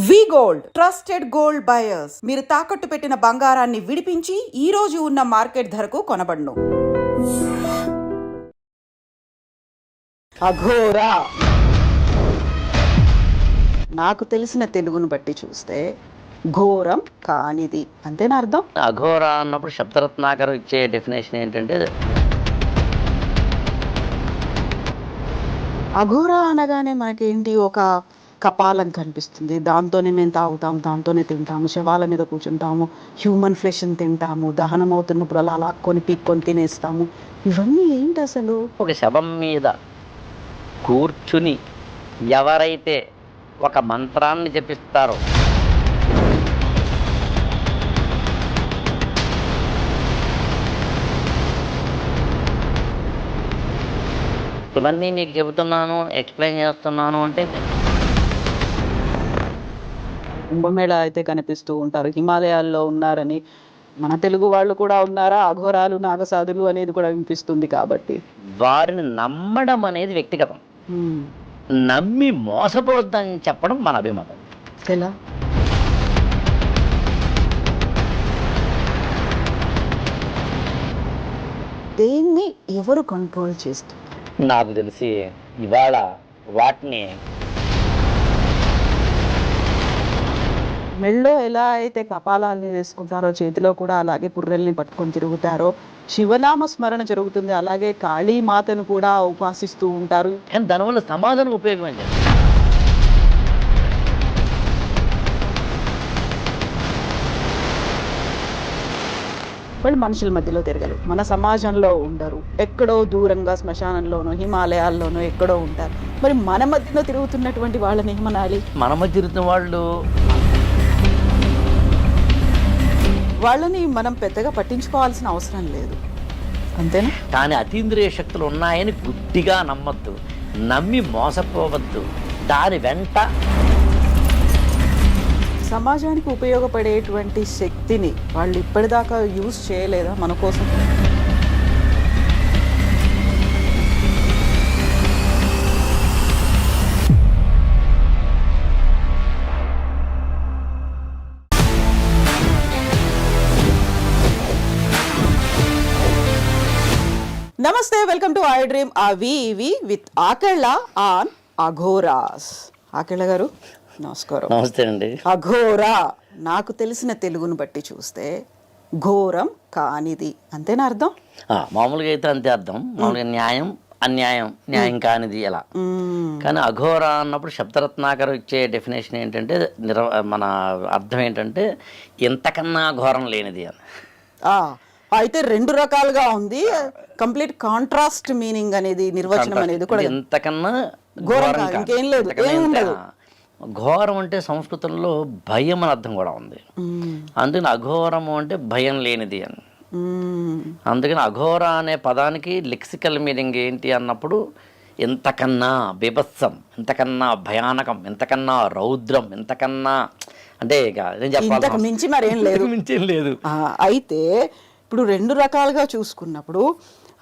వి gold trusted gold buyers మీరు తాకట్టు పెట్టిన బంగారాన్ని విడిపించి ఈ రోజు ఉన్న మార్కెట్ ధరకు కొనబడును. అఘోరా నాకు తెలిసిన తెలుగును బట్టి చూస్తే ఘోరం కానిది అంతేనా అర్థం? అఘోర అన్నప్పుడు శబ్దరత్నాకర్ ఇచ్చే డెఫినేషన్ ఏంటంటే, అఘోరా అనగానే మనకేంటి, ఒక కపాలం కనిపిస్తుంది, దాంతోనే మేము తాగుతాము, దాంతోనే తింటాము, శవాల మీద కూర్చుంటాము, హ్యూమన్ ఫ్లెష్ని తింటాము, దహనం అవుతున్నప్పుడు అలా లాక్కొని పీక్కొని తినేస్తాము. ఇవన్నీ ఏంటి అసలు? ఒక శవం మీద కూర్చుని ఎవరైతే ఒక మంత్రాన్ని జపిస్తారో, ఇవన్నీ మీకు చెబుతున్నాను, ఎక్స్ప్లెయిన్ చేస్తున్నాను అంటే, కుంభమేళ అయితే కనిపిస్తూ ఉంటారు, హిమాలయాల్లో ఉన్నారని, మన తెలుగు వాళ్ళు కూడా ఉన్నారా, అఘోరాలు నాగసాధులు అనేది కూడా వినిపిస్తుంది. కాబట్టి వారిని నమ్మడం అనేది వ్యక్తిగతం, నమ్మి మోసపోవద్దని చెప్పడం మన అభిమతం. ఎలా? దేన్ని ఎవరు కంట్రోల్ చేస్తారు? నాకు తెలిసి ఇవాళ వాటిని మెళ్ళో ఎలా అయితే కపాలాన్ని వేసుకుంటారో, చేతిలో కూడా అలాగే పుర్రెల్ని పట్టుకొని తిరుగుతారో, శివనామ స్మరణ జరుగుతుంది, అలాగే కాళీమాతను కూడా ఉపాసిస్తూ ఉంటారు. కానీ దానివల్ల సమాధానం ఉపయోగం వాళ్ళు మనుషుల మధ్యలో తిరగరు, మన సమాజంలో ఉండరు, ఎక్కడో దూరంగా శ్మశానంలోనో హిమాలయాల్లోనో ఎక్కడో ఉంటారు. మరి మన మధ్యలో తిరుగుతున్నటువంటి వాళ్ళని ఏమనాలి? మన మధ్య తిరుగుతున్న వాళ్ళని మనం పెద్దగా పట్టించుకోవాల్సిన అవసరం లేదు, అంతేనా? కానీ అతీంద్రియ శక్తులు ఉన్నాయని గుడ్డిగా నమ్మద్దు, నమ్మి మోసపోవద్దు. దాని వెంట సమాజానికి ఉపయోగపడేటువంటి శక్తిని వాళ్ళు ఇప్పటిదాకా యూజ్ చేయలేదా మన కోసం? నమస్తే, వెల్కమ్ టు ఐ డ్రీమ్ అవి ఇవి విత్ ఆకెళ్ళ ఆన్ అఘోరాస్. ఆకెళ్ళ గారు నమస్కారం. నమస్తే అండి. అఘోరా నాకు తెలిసిన తెలుగును బట్టి చూస్తే ఘోరం కానిది అంతేనా అర్థం? మామూలుగా అయితే అంతే అర్థం. మామూలుగా న్యాయం అన్యాయం, న్యాయం కానిది ఎలా. కానీ అఘోర అన్నప్పుడు శబ్దరత్నాకర్ ఇచ్చే డెఫినేషన్ ఏంటంటే, మన అర్థం ఏంటంటే ఇంతకన్నా ఘోరం లేనిది అని. అయితే రెండు రకాలుగా ఉంది, కంప్లీట్ కాంట్రాస్ట్ మీనింగ్ అనేది, నిర్వచనం అనేది కూడా. ఇంతకన్నా ఘోరం ఇంకేం లేదు, ఏముండదు. ఘోరం అంటే సంస్కృతంలో భయం అని అర్థం కూడా ఉంది, అందుకని అఘోరము అంటే భయం లేనిది అని. అందుకని అఘోర అనే పదానికి లెక్సికల్ మీనింగ్ ఏంటి అన్నప్పుడు, ఇంతకన్నా బీభత్సం, ఇంతకన్నా భయానకం, ఇంతకన్నా రౌద్రం, ఇంతకన్నా అంటే ఇక నేను చెప్పాలి మించి మరేం లేదు, మించేం లేదు. అయితే ఇప్పుడు రెండు రకాలుగా చూసుకున్నప్పుడు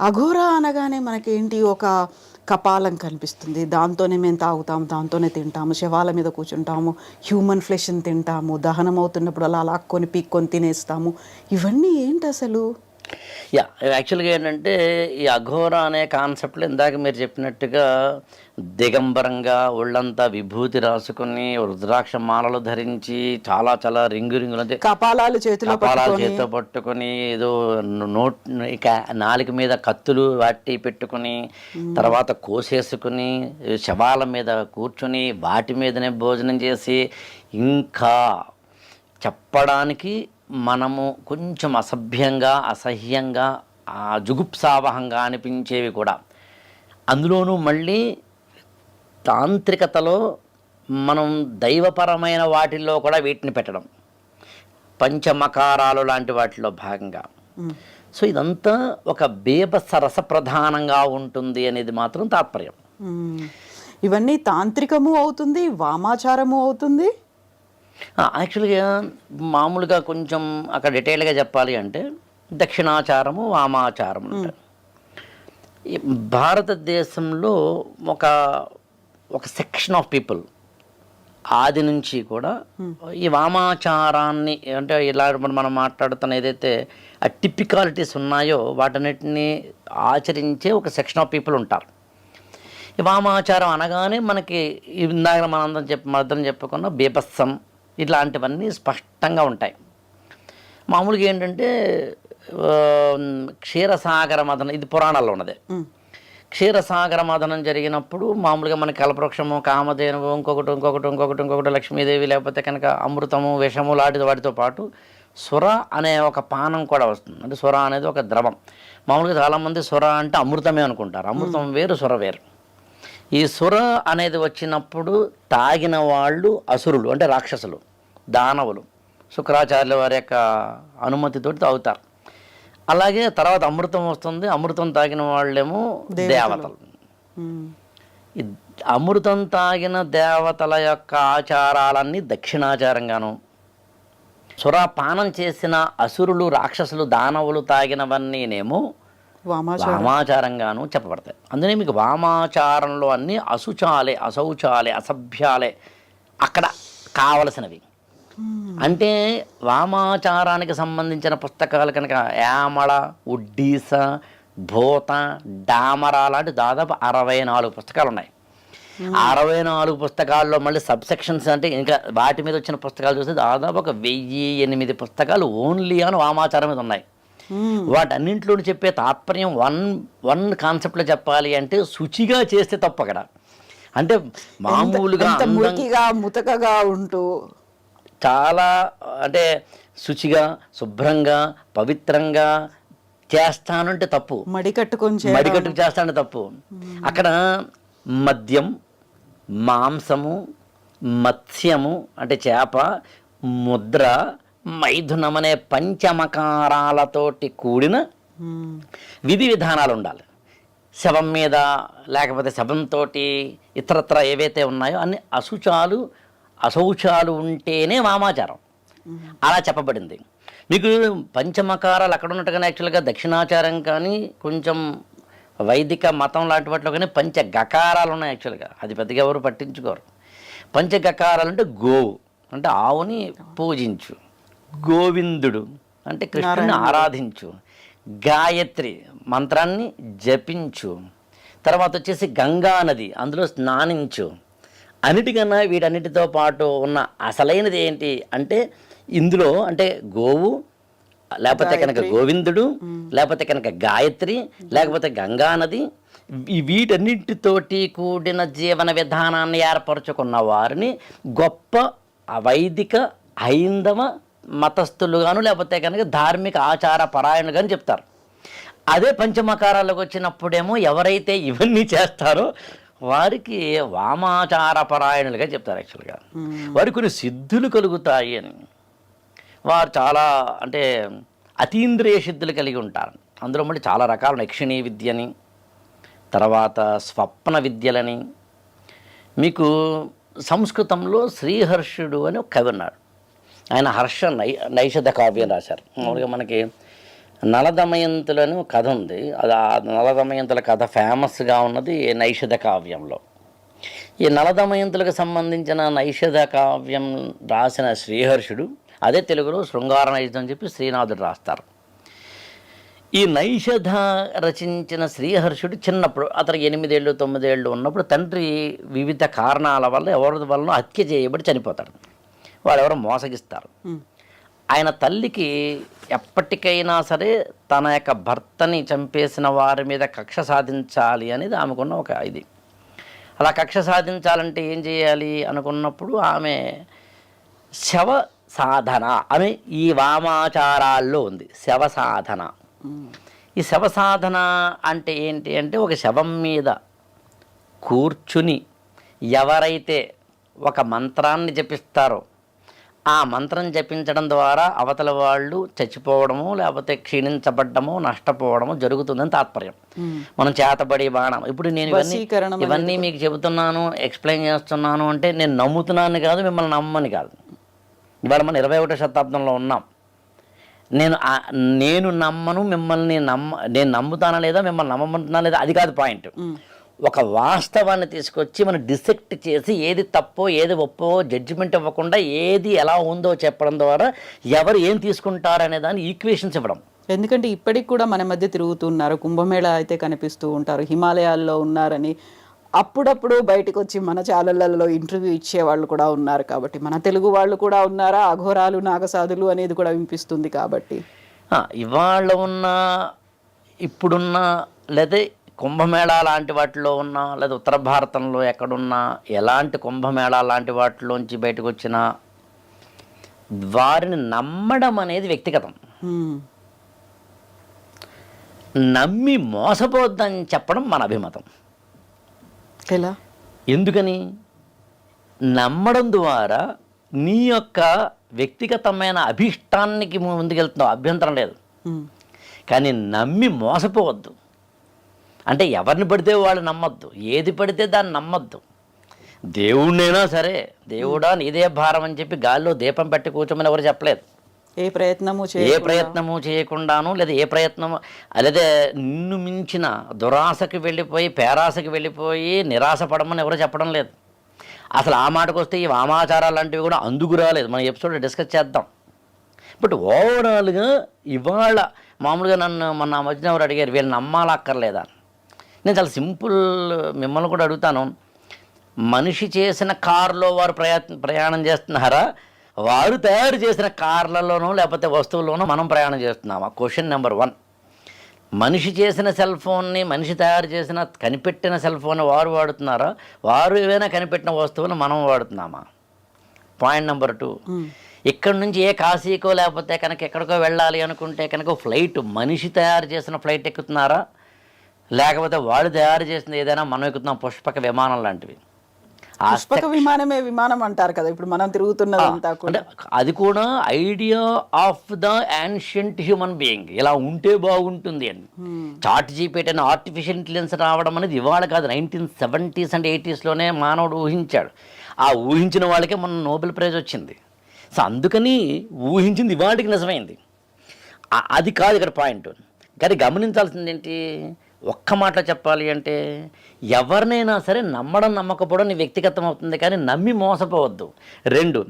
అఘోరా అనగానే మనకేంటి, ఒక కపాలం కనిపిస్తుంది, దాంతోనే మేము తాగుతాము, దాంతోనే తింటాము, శవాల మీద కూర్చుంటాము, హ్యూమన్ ఫ్లెష్ని తింటాము, దహనం అవుతున్నప్పుడు అలా లాక్కొని పీక్కొని తినేస్తాము. ఇవన్నీ ఏంటి అసలు? యాక్చువల్గా ఏంటంటే, ఈ అఘోర అనే కాన్సెప్ట్లో ఇందాక మీరు చెప్పినట్టుగా దిగంబరంగా ఒళ్ళంతా విభూతి రాసుకుని, రుద్రాక్ష మాలలు ధరించి, చాలా చాలా రింగులు అంటే కపాలాలు చేతిలో పట్టుకొని, ఏదో ఇక నాలుక మీద కత్తులు వాటి పెట్టుకుని, తర్వాత కోసేసుకుని, శవాల మీద కూర్చొని వాటి మీదనే భోజనం చేసి, ఇంకా చెప్పడానికి మనము కొంచెం అసభ్యంగా, అసహ్యంగా, జుగుప్సావహంగా అనిపించేవి కూడా. అందులోనూ మళ్ళీ తాంత్రికతలో మనం దైవపరమైన వాటిల్లో కూడా వీటిని పెట్టడం, పంచమకారాలు లాంటి వాటిలో భాగంగా. సో ఇదంతా ఒక బేభత్స రసప్రధానంగా ఉంటుంది అనేది మాత్రం తాత్పర్యం. ఇవన్నీ తాంత్రికము అవుతుంది, వామాచారము అవుతుంది. యాక్చువల్గా మామూలుగా కొంచెం అక్కడ డీటెయిల్గా చెప్పాలి అంటే, దక్షిణాచారము, వామాచారం ఉంటాయి. భారతదేశంలో ఒక సెక్షన్ ఆఫ్ పీపుల్ ఆది నుంచి కూడా ఈ వామాచారాన్ని అంటే ఇలా మనం మాట్లాడుతున్న ఏదైతే ఆ టిపికాలిటీస్ ఉన్నాయో వాటన్నిటిని ఆచరించే ఒక సెక్షన్ ఆఫ్ పీపుల్ ఉంటారు. ఈ వామాచారం అనగానే మనకి ఇందాక మనందరం చెప్పుకున్న బీభత్సం ఇట్లాంటివన్నీ స్పష్టంగా ఉంటాయి. మామూలుగా ఏంటంటే క్షీరసాగర మదనం, ఇది పురాణాల్లో ఉన్నదే. క్షీరసాగర మదనం జరిగినప్పుడు మామూలుగా మనకి కల్పవృక్షము, కామధేనువు, ఇంకొకటి లక్ష్మీదేవి, లేకపోతే కనుక అమృతము, విషము లాంటి వాటితో పాటు సుర అనే ఒక పానం కూడా వస్తుంది. అంటే సుర అనేది ఒక ద్రవం. మామూలుగా చాలామంది సుర అంటే అమృతమే అనుకుంటారు. అమృతం వేరు, సుర వేరు. ఈ సుర అనేది వచ్చినప్పుడు తాగిన వాళ్ళు అసురులు, అంటే రాక్షసులు, దానవులు. శుక్రాచార్యుల వారి యొక్క అనుమతితోటి తాగుతారు. అలాగే తర్వాత అమృతం వస్తుంది. అమృతం తాగిన వాళ్ళేమో దేవతలు. ఈ అమృతం తాగిన దేవతల యొక్క ఆచారాలన్నీ దక్షిణాచారంగాను, సురాపానం చేసిన అసురులు, రాక్షసులు, దానవులు తాగినవన్నీనేమో వామాచారంగాను చెప్పబడతాయి. అందుకే మీకు వామాచారంలో అన్నీ అశుచాలే, అశౌచాలే, అసభ్యాలే అక్కడ కావలసినవి. అంటే వామాచారానికి సంబంధించిన పుస్తకాలు కనుక యామళ, ఉడ్డీస, భూత, డామర లాంటి దాదాపు 64 పుస్తకాలు ఉన్నాయి. 64 పుస్తకాల్లో మళ్ళీ సబ్సెక్షన్స్ అంటే ఇంకా వాటి మీద వచ్చిన పుస్తకాలు చూస్తే దాదాపు ఒక 1008 పుస్తకాలు ఓన్లీ అని వామాచారం మీద ఉన్నాయి. వాటన్నింటిలో చెప్పే తాత్పర్యం వన్ కాన్సెప్ట్లో చెప్పాలి అంటే శుచిగా చేస్తే తప్పు అక్కడ. అంటే మామూలుగా ముతకగా ఉంటూ చాలా అంటే శుచిగా, శుభ్రంగా, పవిత్రంగా చేస్తానంటే తప్పు. మడికట్టుకు చేస్తానంటే తప్పు. అక్కడ మద్యం, మాంసము, మత్స్యము అంటే చేప, ముద్ర, మైథునం అనే పంచమకారాలతోటి కూడిన విధి విధానాలు ఉండాలి. శవం మీద లేకపోతే శవంతో ఇతరత్ర ఏవైతే ఉన్నాయో అన్ని అశౌచాలు ఉంటేనే వామాచారం అలా చెప్పబడింది. మీకు పంచమకారాలు అక్కడ ఉన్నట్టుగానే యాక్చువల్గా దక్షిణాచారం కానీ కొంచెం వైదిక మతం లాంటి వాటిలో కానీ పంచగకారాలు ఉన్నాయి యాక్చువల్గా. అది పెద్దగా ఎవరు పట్టించుకోరు. పంచగకారాలు అంటే గోవు అంటే ఆవుని పూజించు, గోవిందుడు అంటే కృష్ణుని ఆరాధించు, గాయత్రి మంత్రాన్ని జపించు, తర్వాత వచ్చేసి గంగా నది అందులో స్నానించు. అన్నిటికన్నా వీటన్నిటితో పాటు ఉన్న అసలైనది ఏంటి అంటే ఇందులో అంటే గోవు, లేకపోతే కనుక గోవిందుడు, లేకపోతే కనుక గాయత్రి, లేకపోతే గంగా నది, వీటన్నిటితోటి కూడిన జీవన విధానాన్ని ఏర్పరచుకున్న వారిని గొప్ప వైదిక హైందవ మతస్థులుగాను లేకపోతే కనుక ధార్మిక ఆచార పరాయణులుగాను చెప్తారు. అదే పంచమకారాలకు వచ్చినప్పుడేమో ఎవరైతే ఇవన్నీ చేస్తారో వారికి వామాచార పరాయణులుగా చెప్తారు. యాక్చువల్గా వారికి కొన్ని సిద్ధులు కలుగుతాయి అని. వారు చాలా అంటే అతీంద్రియ సిద్ధులు కలిగి ఉంటారు. అందులో మళ్ళీ చాలా రకాల యక్షిణీ విద్యని, తర్వాత స్వప్న విద్యలని. మీకు సంస్కృతంలో శ్రీహర్షుడు అని ఒక కవి ఉన్నాడు. ఆయన హర్ష నైషధ కావ్యం రాశారు. మామూలుగా మనకి నలదమయంతులని ఒక కథ ఉంది. అది ఆ నలదమయంతుల కథ ఫేమస్గా ఉన్నది నైషధ కావ్యంలో. ఈ నలదమయంతులకు సంబంధించిన నైషధ కావ్యం రాసిన శ్రీహర్షుడు అదే తెలుగులో శృంగార నైషధం అని చెప్పి శ్రీనాథుడు రాస్తారు. ఈ నైషధ రచించిన శ్రీహర్షుడు చిన్నప్పుడు అతను 8 ఏళ్ళు 9 ఏళ్ళు ఉన్నప్పుడు తండ్రి వివిధ కారణాల వల్ల ఎవరి వల్ల హత్య చేయబడి చనిపోతాడు. వాళ్ళెవరో మోసగిస్తారు. ఆయన తల్లికి ఎప్పటికైనా సరే తన యొక్క భర్తని చంపేసిన వారి మీద కక్ష సాధించాలి అనేది ఆమెకున్న ఒక ఇది. అలా కక్ష సాధించాలంటే ఏం చేయాలి అనుకున్నప్పుడు ఆమె శవ సాధన అని ఈ వామాచారాల్లో ఉంది. శవ సాధన. ఈ శవ సాధన అంటే ఏంటి అంటే ఒక శవం మీద కూర్చుని ఎవరైతే ఒక మంత్రాన్ని జపిస్తారో ఆ మంత్రం జపించడం ద్వారా అవతల వాళ్ళు చచ్చిపోవడము లేకపోతే క్షీణించబడ్డము నష్టపోవడము జరుగుతుందని తాత్పర్యం. మనం చేతబడి బాణం. ఇప్పుడు నేను ఇవన్నీ మీకు చెబుతున్నాను, ఎక్స్ప్లెయిన్ చేస్తున్నాను అంటే నేను నమ్ముతున్నాను కాదు, మిమ్మల్ని నమ్మని కాదు. ఇవాళ మనం 21వ శతాబ్దంలో ఉన్నాం. నేను నమ్మను, మిమ్మల్ని నేను నమ్ముతానా లేదా, మిమ్మల్ని నమ్మమంటున్నా లేదా, అది కాదు పాయింట్. ఒక వాస్తవాన్ని తీసుకొచ్చి మనం డిసెక్ట్ చేసి ఏది తప్పో ఏది ఒప్పో జడ్జిమెంట్ ఇవ్వకుండా ఏది ఎలా ఉందో చెప్పడం ద్వారా ఎవరు ఏం తీసుకుంటారు అనే దాన్ని ఈక్వేషన్స్ ఇవ్వడం. ఎందుకంటే ఇప్పటికి కూడా మన మధ్య తిరుగుతున్నారు, కుంభమేళా అయితే కనిపిస్తూ ఉంటారు, హిమాలయాల్లో ఉన్నారని అప్పుడప్పుడు బయటకు వచ్చి మన ఛానళ్ళల్లో ఇంటర్వ్యూ ఇచ్చే వాళ్ళు కూడా ఉన్నారు. కాబట్టి మన తెలుగు వాళ్ళు కూడా ఉన్నారా, అఘోరాలు నాగసాధులు అనేది కూడా వినిపిస్తుంది. కాబట్టి ఇవాళ ఉన్న ఇప్పుడున్న లేదా కుంభమేళా లాంటి వాటిలో ఉన్నా లేదా ఉత్తర భారతంలో ఎక్కడున్నా ఎలాంటి కుంభమేళా లాంటి వాటిలోంచి బయటకు వచ్చిన వారిని నమ్మడం అనేది వ్యక్తిగతం. నమ్మి మోసపోద్దని చెప్పడం మన అభిమతం. ఎలా? ఎందుకని? నమ్మడం ద్వారా నీ యొక్క వ్యక్తిగతమైన అభీష్టానికి ముందుకెళ్తున్నావు, అభ్యంతరం లేదు. కానీ నమ్మి మోసపోవద్దు. అంటే ఎవరిని పడితే వాళ్ళు నమ్మొద్దు, ఏది పడితే దాన్ని నమ్మొద్దు. దేవుడినైనా సరే, దేవుడా నీదే భారం అని చెప్పి గాల్లో దీపం పెట్టి కూర్చోమని ఎవరు చెప్పలేదు. ఏ ప్రయత్నము చేయకుండాను లేదా ఏ ప్రయత్నము లేదా నిన్ను మించిన దురాశకి వెళ్ళిపోయి పేరాశకి వెళ్ళిపోయి నిరాశ పడమని ఎవరు చెప్పడం లేదు. అసలు ఆ మాటకు వస్తే ఈ వామాచారాలు లాంటివి కూడా అందుకు రాలేదు. మనం ఎపిసోడ్లో డిస్కస్ చేద్దాం. బట్ ఓవరాల్గా ఇవాళ మామూలుగా మొన్న మధ్యన ఎవరు అడిగారు వీళ్ళు నమ్మాలక్కర్లేదా. నేను చాలా సింపుల్ మిమ్మల్ని కూడా అడుగుతాను, మనిషి చేసిన కారులో వారు ప్రయాణం చేస్తున్నారా, వారు తయారు చేసిన కార్లలోనో లేకపోతే వస్తువుల్లోనో మనం ప్రయాణం చేస్తున్నామా? Question number 1. మనిషి చేసిన సెల్ ఫోన్ని, మనిషి తయారు చేసిన కనిపెట్టిన సెల్ ఫోన్ వారు వాడుతున్నారా, వారు ఏవైనా కనిపెట్టిన వస్తువులు మనం వాడుతున్నామా? పాయింట్ నెంబర్ 2, ఇక్కడ నుంచి ఏ కాశీకో లేకపోతే కనుక ఎక్కడికో వెళ్ళాలి అనుకుంటే కనుక ఫ్లైట్ మనిషి తయారు చేసిన ఫ్లైట్ ఎక్కుతున్నారా, లేకపోతే వాళ్ళు తయారు చేసిన ఏదైనా మనం ఎక్కుతున్నాం పుష్పక విమానం లాంటివి. పుష్పక విమానమే విమానం అంటారు కదా ఇప్పుడు మనం తిరుగుతున్నదంతా కూడా. అది కూడా idea of the ancient human being, ఇలా ఉంటే బాగుంటుంది అని. చాట్ జీపీటీ అని ఆర్టిఫిషియల్ ఇంటెలిజెన్స్ రావడం అనేది ఇవాళ కాదు, 1970s and 80sలోనే మానవుడు ఊహించాడు. ఆ ఊహించిన వాళ్ళకే మొన్న నోబెల్ ప్రైజ్ వచ్చింది. సో అందుకని ఊహించింది ఇవాళకి నిజమైంది. అది కాదు ఇక్కడ పాయింట్. కానీ గమనించాల్సింది ఏంటి, ఒక్క మాటలో చెప్పాలి అంటే ఎవరినైనా సరే నమ్మడం నమ్మకపోవడం నీ వ్యక్తిగతం అవుతుంది, కానీ నమ్మి మోసపోవద్దు. 2,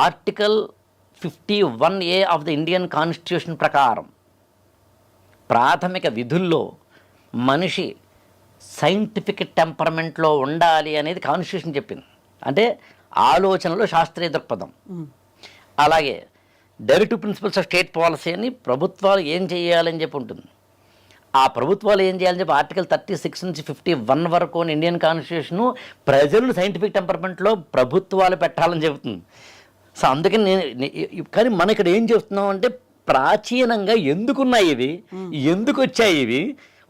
article 51A of the Indian constitution ప్రకారం ప్రాథమిక విధుల్లో మనిషి సైంటిఫిక్ టెంపర్మెంట్లో ఉండాలి అనేది కాన్స్టిట్యూషన్ చెప్పింది. అంటే ఆలోచనలో శాస్త్రీయ దృక్పథం. అలాగే directive principles of state policy అని ప్రభుత్వాలు ఏం చేయాలని చెప్పి ఉంటుంది. ఆ ప్రభుత్వాలు ఏం చేయాలని చెప్పి ఆర్టికల్ 36 నుంచి 51 వరకు ఇండియన్ కాన్స్టిట్యూషను ప్రజలను సైంటిఫిక్ టెంపర్మెంట్లో ప్రభుత్వాలు పెట్టాలని చెబుతుంది. సో అందుకని కానీ మనం ఇక్కడ ఏం చెప్తున్నాం అంటే ప్రాచీనంగా ఎందుకున్నాయి ఇవి, ఎందుకు వచ్చాయి ఇవి,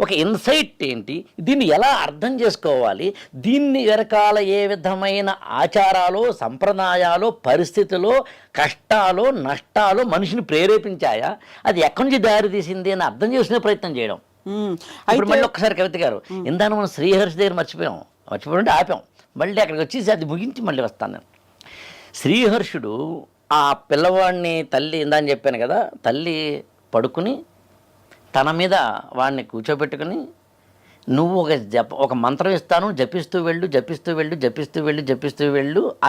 ఒక ఇన్సైట్ ఏంటి, దీన్ని ఎలా అర్థం చేసుకోవాలి, దీన్ని వెనకాల ఏ విధమైన ఆచారాలు సంప్రదాయాలు పరిస్థితులు కష్టాలు నష్టాలు మనిషిని ప్రేరేపించాయా, అది ఎక్కడి నుంచి దారి తీసింది అని అర్థం చేసుకునే ప్రయత్నం చేయడం. ఇప్పుడు మళ్ళీ ఒక్కసారి కవిత గారు ఇందాక మనం శ్రీహర్షి దగ్గర మర్చిపోయింటే ఆపాం, మళ్ళీ అక్కడికి వచ్చేసి అది ముగించి మళ్ళీ వస్తాను నేను. శ్రీహర్షుడు ఆ పిల్లవాడిని తల్లి ఇందాని చెప్పాను కదా, తల్లి పడుకుని తన మీద వాడిని కూర్చోబెట్టుకుని నువ్వు ఒక మంత్రం ఇస్తాను జపిస్తూ వెళ్ళు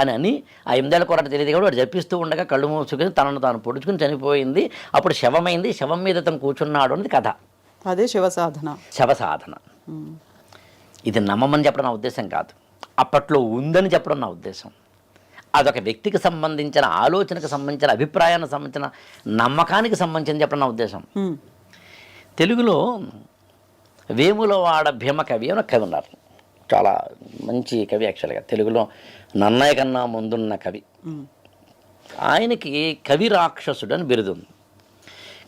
అని ఆ 8 ఏళ్ల కొరట తెలియదు కూడా వాడు జపిస్తూ ఉండగా కళ్ళు మూసుకుని తనను తాను పొడుచుకుని చనిపోయింది. అప్పుడు శవమైంది, శవం మీద తను కూర్చున్నాడు అనేది కథ. అదే శవ సాధన. ఇది నమ్మమని చెప్పడం నా ఉద్దేశం కాదు, అప్పట్లో ఉందని చెప్పడం నా ఉద్దేశం. అదొక వ్యక్తికి సంబంధించిన ఆలోచనకు సంబంధించిన అభిప్రాయానికి సంబంధించిన నమ్మకానికి సంబంధించిన చెప్పడం నా ఉద్దేశం. తెలుగులో వేములవాడ భీమకవి అని కవి ఉన్నారు, చాలా మంచి కవి. యాక్చువల్గా తెలుగులో నన్నయ్య కన్నా ముందున్న కవి. ఆయనకి కవి రాక్షసుడు అని బిరుదు ఉంది.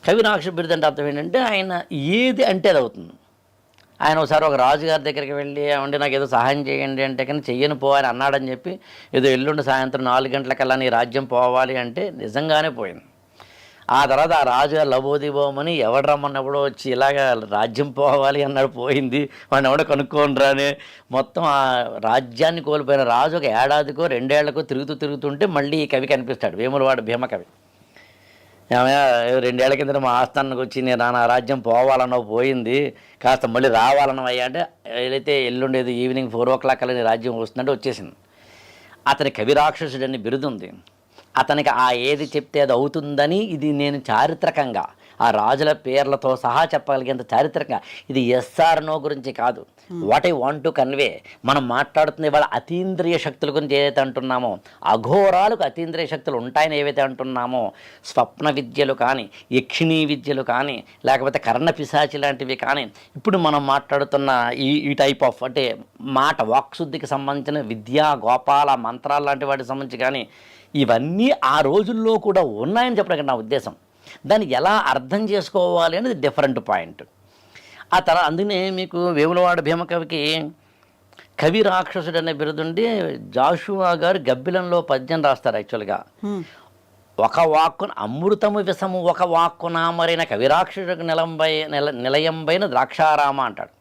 కవి రాక్షసు బిరుదు అంటే అర్థం ఏంటంటే ఆయన ఏది అంటే అది అవుతుంది. ఆయన ఒకసారి ఒక రాజుగారి దగ్గరికి వెళ్ళి ఏమంటే నాకు ఏదో సహాయం చేయండి అంటే కానీ చెయ్యను పో అని అన్నాడని చెప్పి ఏదో ఎల్లుండి సాయంత్రం 4 గంటలకల్లా నీ రాజ్యం పోవాలి అంటే నిజంగానే పోయింది. ఆ తర్వాత ఆ రాజుగారు లబోదిబోమని ఎవడు రమ్మన్నప్పుడు వచ్చి ఇలాగ రాజ్యం పోవాలి అన్నాడు, పోయింది. వాడిని ఎవడో కనుక్కోని రానే మొత్తం ఆ రాజ్యాన్ని కోల్పోయిన రాజు ఒక ఏడాదికో 2 ఏళ్లకో తిరుగుతుంటే మళ్ళీ ఈ కవి కనిపిస్తాడు, వేములవాడ భీమకవి. ఏమయ్యా 2 ఏళ్ల కిందట మా ఆస్థానానికి వచ్చి నేను నా రాజ్యం పోవాలనో పోయింది, కాస్త మళ్ళీ రావాలనవయ్యా అంటే ఏదైతే ఎల్లుండేది ఈవినింగ్ 4 o'clock కల్లా నీ రాజ్యం వస్తుందంటే వచ్చేసింది. అతని కవి రాక్షసుడని బిరుదుంది. అతనికి ఆ ఏది చెప్తే అది అవుతుందని ఇది నేను చారిత్రకంగా ఆ రాజుల పేర్లతో సహా చెప్పగలిగేంత చారిత్రకంగా, ఇది ఎస్ఆర్ నో గురించి కాదు, what I want to convey. మనం మాట్లాడుతున్న ఇవాళ అతీంద్రియ శక్తుల గురించి ఏదైతే అంటున్నామో, అఘోరాలకు అతీంద్రియ శక్తులు ఉంటాయని ఏవైతే అంటున్నామో, స్వప్న విద్యలు కానీ, యక్షిణీ విద్యలు కానీ, లేకపోతే కర్ణ పిశాచి లాంటివి కానీ, ఇప్పుడు మనం మాట్లాడుతున్న ఈ టైప్ ఆఫ్ అంటే మాట వాక్శుద్ధికి సంబంధించిన విద్యా గోపాల మంత్రాలు లాంటి వాటికి సంబంధించి కానీ, ఇవన్నీ ఆ రోజుల్లో కూడా ఉన్నాయని చెప్పడం నా ఉద్దేశం. దాన్ని ఎలా అర్థం చేసుకోవాలి అనేది డిఫరెంట్ పాయింట్. ఆ తర్వాత అందుకనే మీకు వేములవాడ భీమకవికి కవి రాక్షసుడు అనే బిరుదుండి జాషువా గారు గబ్బిలంలో పద్యం రాస్తారు. యాక్చువల్గా ఒక వాక్కున అమృతము విషము ఒక వాక్కున మరైన కవిరాక్షసుడికి నిలయంబైన ద్రాక్షారామ అంటాడు.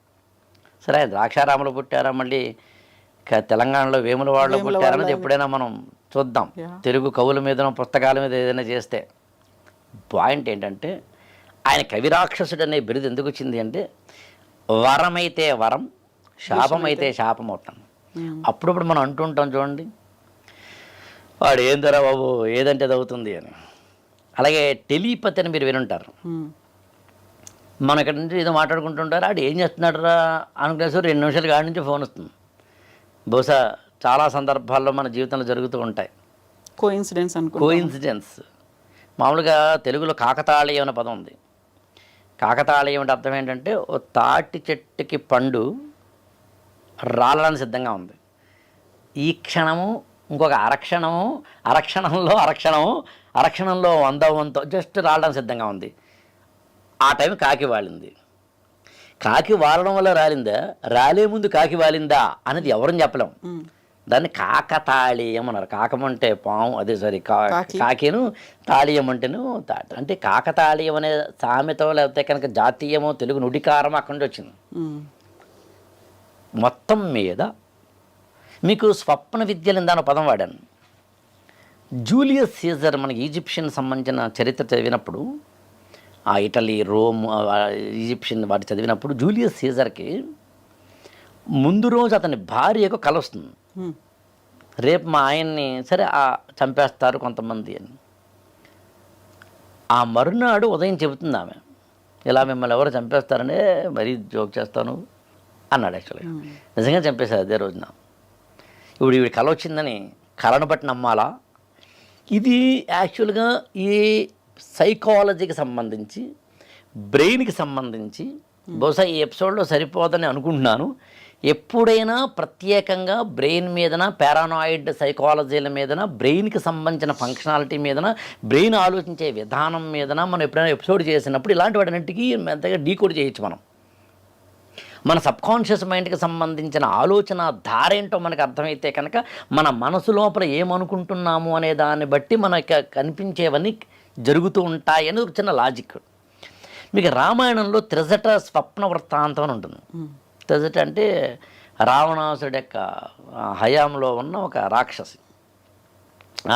సరే, ద్రాక్షారామలో పుట్టారా, మళ్ళీ తెలంగాణలో వేములవాడలో పుట్టారన్నది ఎప్పుడైనా మనం చూద్దాం, తెలుగు కవుల మీద పుస్తకాల మీద ఏదైనా చేస్తే. పాయింట్ ఏంటంటే ఆయన కవిరాక్షసుడు అనే బిరుదు ఎందుకు వచ్చింది అంటే, వరమైతే వరం, శాపమైతే శాపం అవుతాం. అప్పుడప్పుడు మనం అంటుంటాం చూడండి, వాడు ఏం ధర బాబు ఏదంటే అది అవుతుంది అని. అలాగే టెలిపతి అని మీరు వినుంటారు. మనం ఇక్కడ నుంచి ఏదో మాట్లాడుకుంటుంటారు, ఆడు ఏం చేస్తున్నాడు రా అనుకునేసరి 2 నిమిషాలు కాడి నుంచి ఫోన్ వస్తుంది. బహుశా చాలా సందర్భాల్లో మన జీవితంలో జరుగుతూ ఉంటాయి. కోయిన్సిడెన్స్. మామూలుగా తెలుగులో కాకతాళీయం అనే పదం ఉంది. కాకతాళీయం అంటే అర్థం ఏంటంటే, ఓ తాటి చెట్టుకి పండు రాలడానికి సిద్ధంగా ఉంది. ఈ క్షణము ఇంకొక అరక్షణంలో 100 జస్ట్ రాలడానికి సిద్ధంగా ఉంది. ఆ టైం కాకి వాలింది. కాకి వాలడం వల్ల రాలిందా, రాలే ముందు కాకి వాలిందా అనేది ఎవరని చెప్పలేం. దాన్ని కాకతాళీయం అన్నారు. కాకం అంటే పాము, అదే సారీ కాకిను, తాళీయం అంటేను తాట. అంటే కాకతాళీయం అనే సామెతో లేకపోతే కనుక జాతీయమో తెలుగు నుడికారమో అక్కడి నుంచి వచ్చింది. మొత్తం మీద మీకు స్వప్న విద్యలు దాని పదం వాడాను. జూలియస్ సీజర్, మనకి ఈజిప్షియన్ సంబంధించిన చరిత్ర చదివినప్పుడు, ఆ ఇటలీ, రోమ్, ఈజిప్షియన్ వాటి చదివినప్పుడు జూలియస్ సీజర్కి ముందు రోజు అతని భార్యకు కల వస్తుంది, రేపు మా ఆయన్ని సరే చంపేస్తారు కొంతమంది అని. ఆ మరునాడు ఉదయం చెబుతుంది ఆమె, ఇలా మిమ్మల్ని ఎవరు చంపేస్తారనే మరీ జోక్ చేస్తాను అన్నాడు. యాక్చువల్గా నిజంగా చంపేశారు అదే రోజున. ఇప్పుడు ఇవి కల వచ్చిందని కళను బట్టి నమ్మాలా? ఇది యాక్చువల్గా ఈ సైకాలజీకి సంబంధించి, బ్రెయిన్కి సంబంధించి బహుశా ఈ ఎపిసోడ్లో సరిపోదని అనుకుంటున్నాను. ఎప్పుడైనా ప్రత్యేకంగా బ్రెయిన్ మీదన, పారానాయిడ్ సైకాలజీల మీదన, బ్రెయిన్కి సంబంధించిన ఫంక్షనాలిటీ మీదన, బ్రెయిన్ ఆలోచించే విధానం మీదన మనం ఎప్పుడైనా ఎపిసోడ్ చేసినప్పుడు ఇలాంటి వాటిన్నింటికి మెత్తగా డీకోడ్ చేయొచ్చు. మన సబ్కాన్షియస్ మైండ్కి సంబంధించిన ఆలోచన ధారేంటో మనకు అర్థమైతే కనుక మన మనసు లోపల ఏమనుకుంటున్నాము అనే దాన్ని బట్టి మనకి కనిపించేవన్నీ జరుగుతూ ఉంటాయి అనేది ఒక చిన్న లాజిక్. మీకు రామాయణంలో త్రిజట స్వప్న వృత్తాంతం అని ఉంటుంది. త్రిజట అంటే రావణాసుడి యొక్క హయాంలో ఉన్న ఒక రాక్షసి.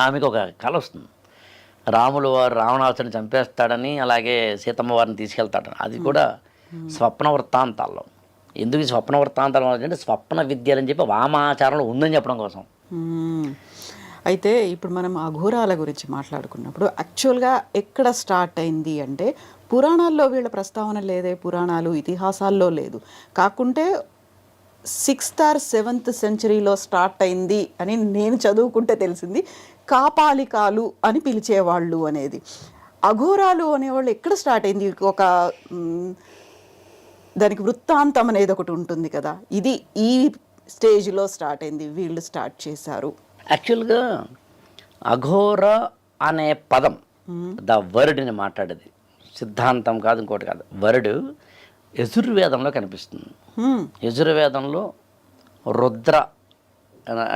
ఆమెకు ఒక కల వస్తుంది, రాములు వారు రావణాసుడిని చంపేస్తాడని, అలాగే సీతమ్మ వారిని తీసుకెళ్తాడని. అది కూడా స్వప్న వృత్తాంతాల్లో. ఎందుకు స్వప్న వృత్తాంతాలు అంటే స్వప్న విద్యలని చెప్పి వామాచారంలో ఉందని చెప్పడం కోసం. అయితే ఇప్పుడు మనం అఘోరాల గురించి మాట్లాడుకున్నప్పుడు యాక్చువల్గా ఎక్కడ స్టార్ట్ అయింది అంటే, పురాణాల్లో వీళ్ళ ప్రస్తావన లేదే, పురాణాలు ఇతిహాసాల్లో లేదు. కాకుంటే 6th or 7th centuryలో స్టార్ట్ అయింది అని నేను చదువుకుంటే తెలిసింది. కాపాలికాలు అని పిలిచేవాళ్ళు అనేది. అఘోరాలు అనేవాళ్ళు ఎక్కడ స్టార్ట్ అయింది? ఒక దానికి వృత్తాంతం అనేది ఒకటి ఉంటుంది కదా, ఇది ఈ స్టేజ్లో స్టార్ట్ అయింది, వీళ్ళు స్టార్ట్ చేశారు. యాక్చువల్గా అఘోర అనే పదం, ద వర్డ్ని మాట్లాడేది సిద్ధాంతం కాదు, ఇంకోటి కాదు. వర్డ్ యజుర్వేదంలో కనిపిస్తుంది. యజుర్వేదంలో రుద్ర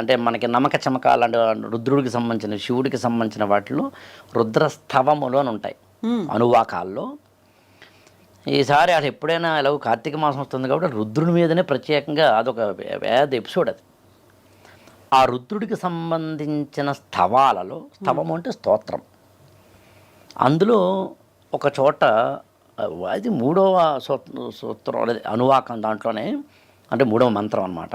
అంటే మనకి నమ్మక చమకాలు అంటే రుద్రుడికి సంబంధించిన, శివుడికి సంబంధించిన వాటిలో రుద్రస్థవములు అని ఉంటాయి అనువాకాల్లో. ఈసారి అది ఎప్పుడైనా ఎలాగో కార్తీక మాసం వస్తుంది కాబట్టి రుద్రుడి మీదనే ప్రత్యేకంగా అదొక వేద ఎపిసోడ్ అది. ఆ రుద్రుడికి సంబంధించిన స్థవాలలో, స్థవము అంటే స్తోత్రం, అందులో ఒక చోట అది 3వ సూత్రం అనేది అనువాకం దాంట్లోనే, అంటే 3వ మంత్రం అన్నమాట.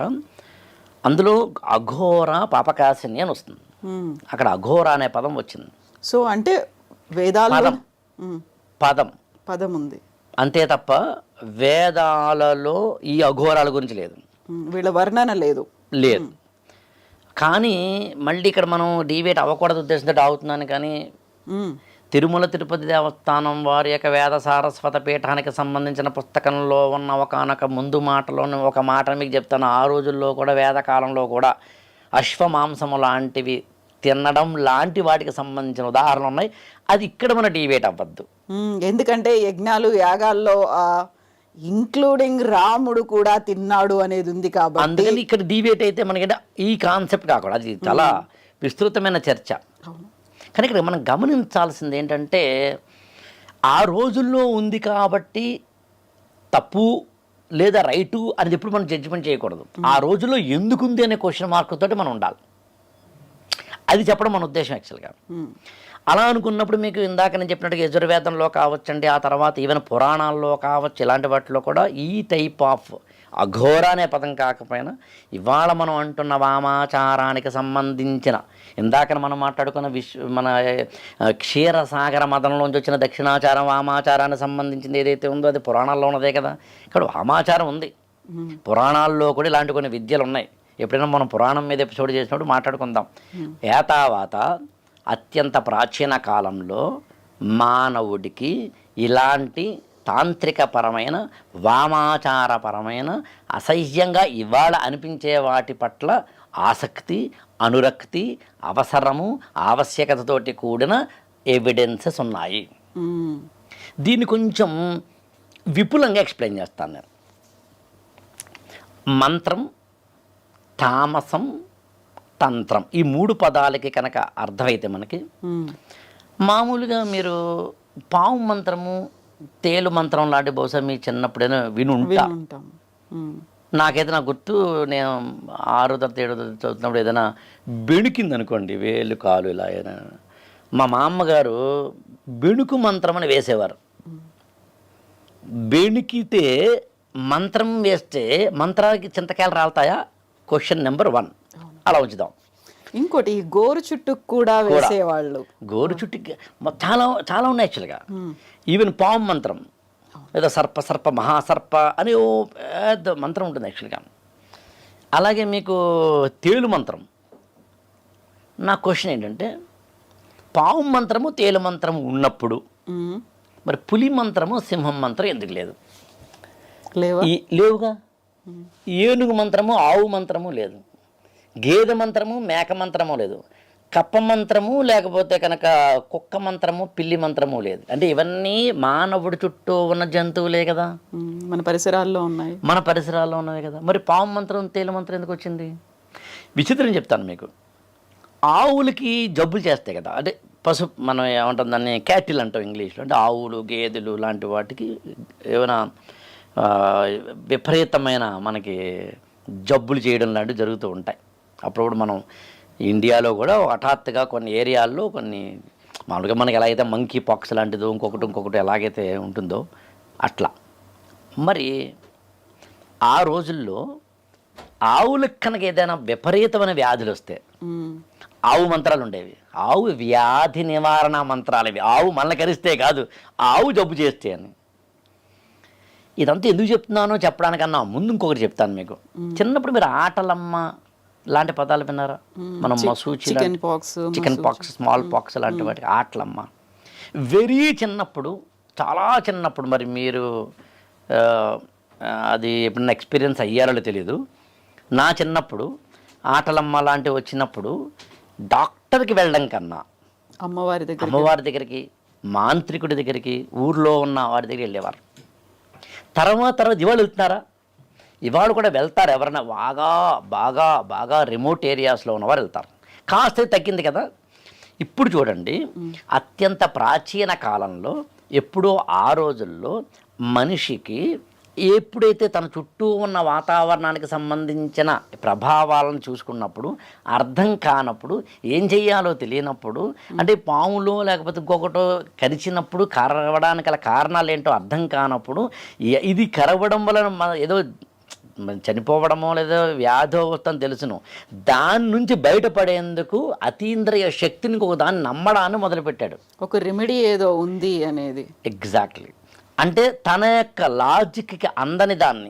అందులో అఘోర పాపకాసిని అని వస్తుంది. అక్కడ అఘోర అనే పదం వచ్చింది. సో అంటే వేదాల్లో పదం పదం ఉంది అంతే తప్ప వేదాలలో ఈ అఘోరాల గురించి లేదు, వీళ్ళ వర్ణన లేదు. కానీ మళ్ళీ ఇక్కడ మనం డివేట్ అవ్వకూడదు ఉద్దేశంతో అవుతున్నాను. కానీ తిరుమల తిరుపతి దేవస్థానం వారి యొక్క వేద సారస్వత పీఠానికి సంబంధించిన పుస్తకంలో ఉన్న ఒకనొక ముందు మాటలోని ఒక మాట మీకు చెప్తాను. ఆ రోజుల్లో కూడా వేదకాలంలో కూడా అశ్వమాంసము లాంటివి తినడం లాంటి వాటికి సంబంధించిన ఉదాహరణలు ఉన్నాయి. అది ఇక్కడ మన డివేట్ అవ్వద్దు. ఎందుకంటే యజ్ఞాలు యాగాల్లో ఇంక్లూడింగ్ రాముడు కూడా తిన్నాడు అనేది ఉంది కాబట్టి అందుకని ఇక్కడ డివేట్ అయితే మనకంటే ఈ కాన్సెప్ట్ కాకుండా అది చాలా విస్తృతమైన చర్చ. కానీ ఇక్కడ మనం గమనించాల్సింది ఏంటంటే ఆ రోజుల్లో ఉంది కాబట్టి తప్పు లేదా రైటు అనేది ఎప్పుడు మనం జడ్జిమెంట్ చేయకూడదు. ఆ రోజుల్లో ఎందుకుంది అనే క్వశ్చన్ మార్క్ తోటి మనం ఉండాలి. అది చెప్పడం మన ఉద్దేశం యాక్చువల్గా. అలా అనుకున్నప్పుడు మీకు ఇందాక నేను చెప్పినట్టుగా యజుర్వేదంలో కావచ్చండి, ఆ తర్వాత ఈవెన్ పురాణాల్లో కావచ్చు, ఇలాంటి వాటిలో కూడా ఈ టైప్ ఆఫ్ అఘోర అనే పదం కాకపోయినా ఇవాళ మనం అంటున్న వామాచారానికి సంబంధించిన ఇందాక మనం మాట్లాడుకున్న మన క్షీరసాగర మతంలోంచి వచ్చిన దక్షిణాచారం వామాచారానికి సంబంధించింది ఏదైతే ఉందో అది పురాణాల్లో ఉన్నదే కదా. ఇక్కడ వామాచారం ఉంది, పురాణాల్లో కూడా ఇలాంటి కొన్ని విద్యలు ఉన్నాయి. ఎప్పుడైనా మనం పురాణం మీద ఎపిసోడ్ చేసినప్పుడు మాట్లాడుకుందాం. ఏతావాత అత్యంత ప్రాచీన కాలంలో మానవుడికి ఇలాంటి తాంత్రికపరమైన వామాచారపరమైన అసహ్యంగా ఇవాళ అనిపించే వాటి పట్ల ఆసక్తి, అనురక్తి, అవసరము, ఆవశ్యకతతోటి కూడిన ఎవిడెన్సెస్ ఉన్నాయి. దీన్ని కొంచెం విపులంగా ఎక్స్ప్లెయిన్ చేస్తాను నేను. మంత్రం, తామసం, తంత్రం ఈ 3 పదాలకి కనుక అర్థమైతే మనకి మామూలుగా మీరు పాము మంత్రము, తేలు మంత్రం లాంటి బహుశా మీ చిన్నప్పుడైనా వినుంటాం. నాకైతే నా గుర్తు, నేను 6వ తరగతి 7వ తరగతి చదువుతున్నప్పుడు ఏదైనా బెణుకింది అనుకోండి, వేలు కాలు ఇలా అయినా, మా మామ్మగారు బెణుకు మంత్రం అని వేసేవారు. బెణుకితే మంత్రం వేస్తే మంత్రానికి చింతకాయలు రాలుతాయా? Question number 1. అలా ఉంచుదాం. ఇంకోటి గోరు చుట్టూ కూడా వేసేవాళ్ళు. గోరు చుట్టుకి చాలా చాలా ఉన్నాయి యాక్చువల్గా. ఈవెన్ పాము మంత్రం లేదా సర్ప మహాసర్ప అని ఓ పెద్ద మంత్రం ఉంటుంది యాక్చువల్గా. అలాగే మీకు తేలు మంత్రం. నా క్వశ్చన్ ఏంటంటే పాము మంత్రము తేలు మంత్రము ఉన్నప్పుడు మరి పులి మంత్రము సింహం మంత్రం ఎందుకు లేదు? లేవుగా. ఏనుగు మంత్రము ఆవు మంత్రము లేదు, గేదె మంత్రము మేక మంత్రము లేదు, కప్ప మంత్రము లేకపోతే కనుక కుక్క మంత్రము పిల్లి మంత్రము లేదు. అంటే ఇవన్నీ మానవుడి చుట్టూ ఉన్న జంతువులే కదా, మన పరిసరాల్లో ఉన్నవే కదా. మరి పాము మంత్రం తేలు మంత్రం ఎందుకు వచ్చింది? విచిత్రం చెప్తాను మీకు. ఆవులకి జబ్బులు చేస్తాయి కదా, అంటే మనం ఏమంటాం దాన్ని క్యాటిల్ అంటాం ఇంగ్లీష్లో. అంటే ఆవులు, గేదెలు లాంటి వాటికి ఏమైనా విపరీతమైన మనకి జబ్బులు చేయడం లాంటివి జరుగుతూ ఉంటాయి. అప్పుడు మనం ఇండియాలో కూడా హఠాత్తుగా కొన్ని ఏరియాల్లో కొన్ని మామూలుగా మనకి ఎలా అయితే మంకీ పాక్స్ లాంటిదో ఇంకొకటి ఎలాగైతే ఉంటుందో అట్లా. మరి ఆ రోజుల్లో ఆవులకు కనుక ఏదైనా విపరీతమైన వ్యాధులు వస్తే ఆవు మంత్రాలు ఉండేవి. ఆవు వ్యాధి నివారణ మంత్రాలు ఇవి. ఆవు మనల్ని కరిస్తే కాదు, ఆవు జబ్బు చేస్తే అని. ఇదంతా ఎందుకు చెప్తున్నానో చెప్పడానికన్నా ముందు ఇంకొకటి చెప్తాను మీకు. చిన్నప్పుడు మీరు ఆటలమ్మ లాంటి పదాలు విన్నారా? మనం మసూచి, చికెన్ పాక్స్, స్మాల్ పాక్స్ లాంటి వాటి ఆటలమ్మ. వెరీ చిన్నప్పుడు, చాలా చిన్నప్పుడు, మరి మీరు అది ఎప్పుడన్నా ఎక్స్పీరియన్స్ అయ్యారో తెలియదు. నా చిన్నప్పుడు ఆటలమ్మ లాంటివి వచ్చినప్పుడు డాక్టర్కి వెళ్ళడం కన్నా అమ్మవారి దగ్గరికి, మాంత్రికుడి దగ్గరికి, ఊర్లో ఉన్న వారి దగ్గరికి వెళ్ళేవారు. తర్వాత ఇవాళ వెళ్తున్నారా? ఇవాళ కూడా వెళ్తారు. ఎవరైనా బాగా బాగా బాగా రిమోట్ ఏరియాస్లో ఉన్నవారు వెళ్తారు. కాస్త తగ్గింది కదా. ఇప్పుడు చూడండి, అత్యంత ప్రాచీన కాలంలో ఎప్పుడో ఆ రోజుల్లో మనిషికి ఎప్పుడైతే తన చుట్టూ ఉన్న వాతావరణానికి సంబంధించిన ప్రభావాలను చూసుకున్నప్పుడు అర్థం కానప్పుడు ఏం చెయ్యాలో తెలియనప్పుడు, అంటే పాములో లేకపోతే ఇంకొకటో కరిచినప్పుడు కరవడానికి గల కారణాలు ఏంటో అర్థం కానప్పుడు, ఇది కరవడం వలన ఏదో చనిపోవడమో లేదో వ్యాధో వస్తుందని తెలుసును, దాని నుంచి బయటపడేందుకు అతీంద్రియ శక్తిని ఒక దాన్ని నమ్మడాన్ని మొదలుపెట్టాడు. ఒక రెమెడీ ఏదో ఉంది అనేది. ఎగ్జాక్ట్లీ. అంటే తన యొక్క లాజిక్కి అందని దాన్ని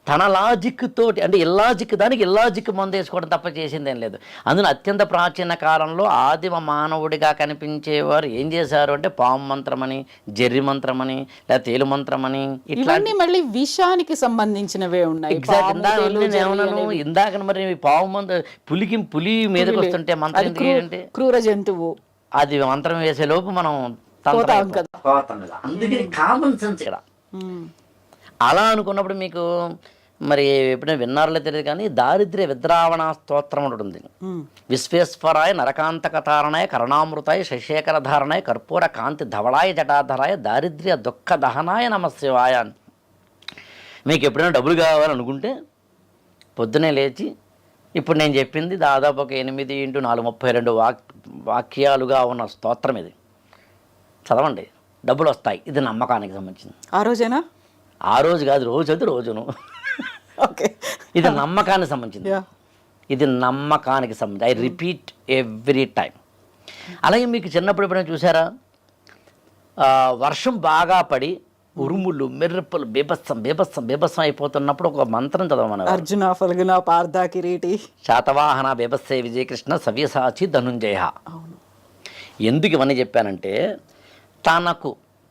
తన లాజిక్ తోటి, అంటే ఇల్లాజిక్ దానికి ఇల్లాజిక్ మందు వేసుకోవడం తప్ప చేసిందేం లేదు. అందులో అత్యంత ప్రాచీన కాలంలో ఆదిమ మానవుడిగా కనిపించేవారు ఏం చేశారు అంటే పాము మంత్రమని, జర్రి మంత్రమని, లేదా తేలు మంత్రమని, ఇట్లాంటి మళ్ళీ విషానికి సంబంధించినవే ఉన్నాయి. ఇందాక మరి పాము మంత్ర పులి మీదకి వస్తుంటే మంత్రం ఏంటంటే క్రూర జంతువు, అది మంత్రం వేసే లోపు మనం అందుకని కామన్ సెన్స్ ఇక్కడ. అలా అనుకున్నప్పుడు మీకు మరి ఎప్పుడైనా విన్నారో తెలియదు కానీ దారిద్ర్య విద్రావణ స్తోత్రం ఒకటి ఉంది. విశ్వేశ్వరాయ నరకాంతకతారణాయ కరుణామృతాయ శశేఖర ధారణాయ కర్పూర కాంతి ధవళాయ జటాధరాయ దారిద్ర్య దుఃఖ దహనాయ నమశివాయ అని. మీకు ఎప్పుడైనా డబ్బులు కావాలనుకుంటే పొద్దునే లేచి ఇప్పుడు నేను చెప్పింది దాదాపు ఒక 8x4 వాక్యాలుగా ఉన్న స్తోత్రం ఇది చదవండి, డబ్బులు వస్తాయి. ఇది నమ్మకానికి సంబంధించింది. ఆ రోజేనా? ఆ రోజు కాదు, రోజును. ఓకే, ఇది నమ్మకానికి సంబంధించింది. ఇది నమ్మకానికి సంబంధించి. I repeat every time. అలాగే మీకు చిన్నప్పుడు ఎప్పుడైనా చూసారా, వర్షం బాగా పడి ఉరుములు మెరుపులు బీభత్సం అయిపోతున్నప్పుడు ఒక మంత్రం చదవమని, అర్జున ఫల్గుణ పార్థ కిరీటి శాతవాహన బీభత్సే విజయకృష్ణ సవ్యసాచి ధనుంజయ. ఎందుకు ఇవన్నీ చెప్పానంటే,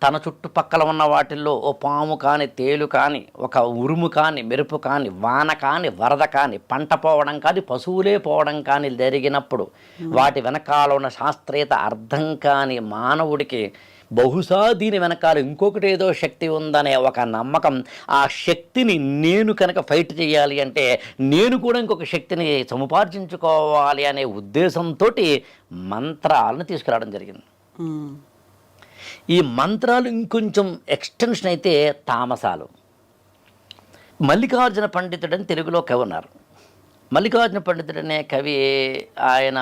తన చుట్టుపక్కల ఉన్న వాటిల్లో ఓ పాము కానీ, తేలు కానీ, ఒక ఉరుము కానీ, మెరుపు కానీ, వాన కానీ, వరద కానీ, పంట పోవడం కానీ, పశువులే పోవడం కానీ జరిగినప్పుడు వాటి వెనకాల ఉన్న శాస్త్రీయత అర్థం కాని మానవుడికి బహుశా దీని వెనకాల ఇంకొకటి ఏదో శక్తి ఉందనే ఒక నమ్మకం, ఆ శక్తిని నేను కనుక ఫైట్ చేయాలి అంటే నేను కూడా ఇంకొక శక్తిని సముపార్జించుకోవాలి అనే ఉద్దేశంతో మంత్రాలను తీసుకురావడం జరిగింది. ఈ మంత్రాలు ఇంకొంచెం ఎక్స్టెన్షన్ అయితే తామసాలు. మల్లికార్జున పండితుడు అని తెలుగులో కవి ఉన్నారు. మల్లికార్జున పండితుడు అనే కవి ఆయన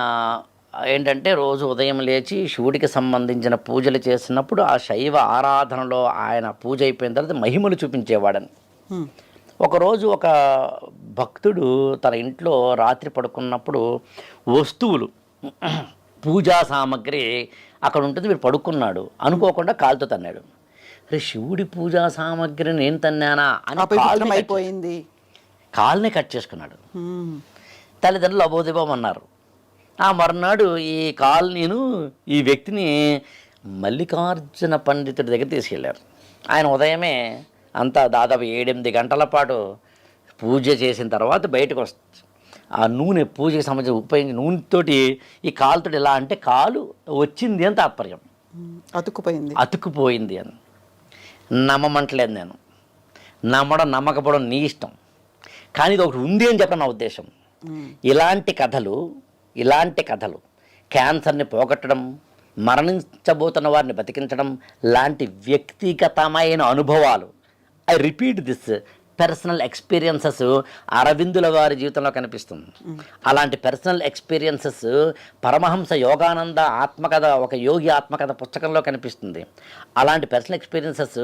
ఏంటంటే రోజు ఉదయం లేచి శివుడికి సంబంధించిన పూజలు చేసినప్పుడు ఆ శైవ ఆరాధనలో ఆయన పూజ అయిపోయిన తర్వాత మహిమలు చూపించేవాడని. ఒకరోజు ఒక భక్తుడు తన ఇంట్లో రాత్రి పడుకున్నప్పుడు వస్తువులు, పూజా సామాగ్రి అక్కడ ఉంటుంది, వీడు పడుకున్నాడు, అనుకోకుండా కాలుతో తన్నాడు. అరే శివుడి పూజా సామాగ్రిని నేను తన్నానా అని అయిపోయింది, కాలునే కట్ చేసుకున్నాడు. తల్లిదండ్రులు అబోదిబం అన్నారు. ఆ మర్నాడు ఈ కాలు నేను ఈ వ్యక్తిని మల్లికార్జున పండితుడి దగ్గర తీసుకెళ్ళారు. ఆయన ఉదయమే అంతా దాదాపు 7-8 గంటల పాటు పూజ చేసిన తర్వాత బయటకు వస్తుంది. ఆ నూనె పూజకి సంబంధించి ఉపయోగించి నూనెతోటి ఈ కాలుతోటి ఎలా అంటే కాలు వచ్చింది అని తాత్పర్యం, అతుక్కుపోయింది అని. నమ్మమంటలేదు నేను, నమ్మకపోవడం నీ ఇష్టం, కానీ ఇది ఒకటి ఉంది అని చెప్పడం నా ఉద్దేశం. ఇలాంటి కథలు క్యాన్సర్ని పోగొట్టడం, మరణించబోతున్న వారిని బతికించడం లాంటి వ్యక్తిగతమైన అనుభవాలు, I repeat this, personal experiences అరవిందుల వారి జీవితంలో కనిపిస్తుంది. అలాంటి పర్సనల్ ఎక్స్పీరియన్సెస్ పరమహంస యోగానంద ఆత్మకథ, ఒక యోగి ఆత్మకథ పుస్తకంలో కనిపిస్తుంది. అలాంటి పర్సనల్ ఎక్స్పీరియన్సెస్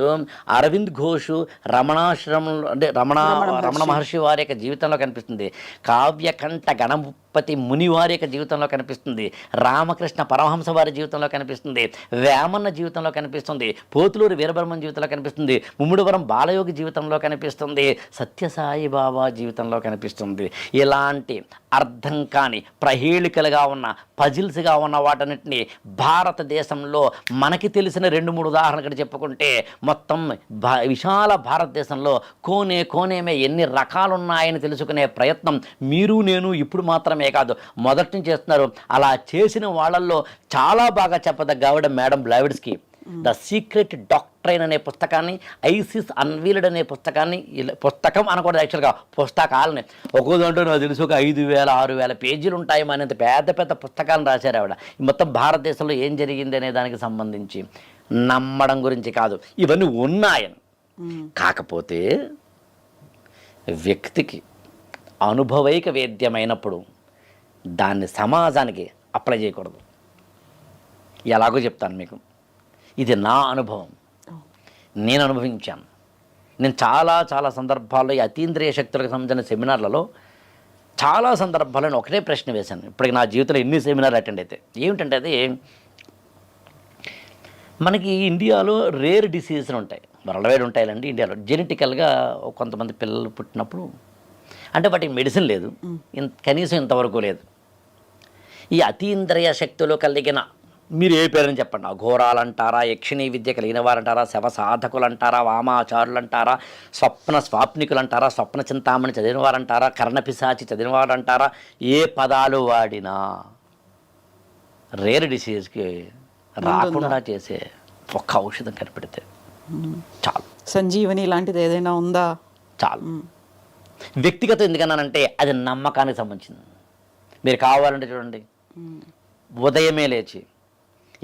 అరవింద్ ఘోష్ రమణాశ్రమంలో, అంటే రమణ మహర్షి వారి యొక్క జీవితంలో కనిపిస్తుంది. కావ్యకంఠ గణపతి ముని వారి యొక్క జీవితంలో కనిపిస్తుంది. రామకృష్ణ పరమహంస వారి జీవితంలో కనిపిస్తుంది. వేమన్న జీవితంలో కనిపిస్తుంది. పోతులూరి వీరబ్రహ్మం జీవితంలో కనిపిస్తుంది. ముమ్మిడివరం బాలయోగి జీవితంలో కనిపిస్తుంది. సత్యసాయి బాబా జీవితంలో కనిపిస్తుంది. ఇలాంటి అర్థం కాని ప్రహేళికలుగా ఉన్న పజిల్స్గా ఉన్న వాటన్నిటిని భారతదేశంలో మనకి తెలిసిన 2-3 ఉదాహరణలు చెప్పుకుంటే మొత్తం విశాల భారతదేశంలో కోనేమే ఎన్ని రకాలున్నాయని తెలుసుకునే ప్రయత్నం మీరు నేను ఇప్పుడు మాత్రమే కాదు మొదటి నుంచి చేస్తున్నారు. అలా చేసిన వాళ్ళల్లో చాలా బాగా చెప్పదగ్గ ఆవిడ మేడం బ్లావిడ్స్కీ. ద సీక్రెట్ డాక్ట్రైన్ అనే పుస్తకాన్ని, ఐసిస్ అన్వీల్డ్ అనే పుస్తకం అనకూడదు యాక్చువల్గా, పుస్తకాలని ఒక్కో దాంట్లో నాకు తెలుసు ఒక 5,000-6,000 పేజీలు ఉంటాయి. అనేంత పెద్ద పుస్తకాలను రాశారు ఆవిడ. మొత్తం భారతదేశంలో ఏం జరిగింది అనే దానికి సంబంధించి, నమ్మడం గురించి కాదు, ఇవన్నీ ఉన్నాయని. కాకపోతే వ్యక్తికి అనుభవైక వేద్యమైనప్పుడు దాన్ని సమాజానికి అప్లై చేయకూడదు. ఎలాగో చెప్తాను మీకు. ఇది నా అనుభవం, నేను అనుభవించాను. నేను చాలా చాలా సందర్భాల్లో ఈ అతీంద్రియ శక్తులకు సంబంధించిన సెమినార్లలో చాలా సందర్భాల్లో నేను ఒకటే ప్రశ్న వేశాను. ఇప్పటికి నా జీవితంలో ఎన్ని సెమినార్లు అటెండ్ అయితే ఏమిటంటే, అది మనకి ఇండియాలో రేర్ డిసీజెస్ ఉంటాయి, వరల్డ్ వైడ్ ఉంటాయండి. ఇండియాలో జెనెటికల్గా కొంతమంది పిల్లలు పుట్టినప్పుడు అంటే వాటికి మెడిసిన్ లేదు, కనీసం ఇంతవరకు లేదు. ఈ అతీంద్రియ శక్తులు కలిగిన, మీరు ఏ పేరుని చెప్పండి, అఘోరాలు అంటారా, యక్షిణీ విద్య కలిగిన వారు అంటారా, శవ సాధకులు అంటారా, వామాచారులు అంటారా, స్వాప్నికులు అంటారా, స్వప్న చింతామణి చదివిన వారు అంటారా, కర్ణపిశాచి చదివిన వారు అంటారా, ఏ పదాలు వాడినా రేర్ డిసీజ్కి రాకుండా చేసే ఒక్క ఔషధం కనిపెడితే చాలు. సంజీవని లాంటిది ఏదైనా ఉందా? చాలు. వ్యక్తిగతం ఎందుకన్నానంటే అది నమ్మకానికి సంబంధించింది. మీరు కావాలంటే చూడండి, ఉదయమే లేచి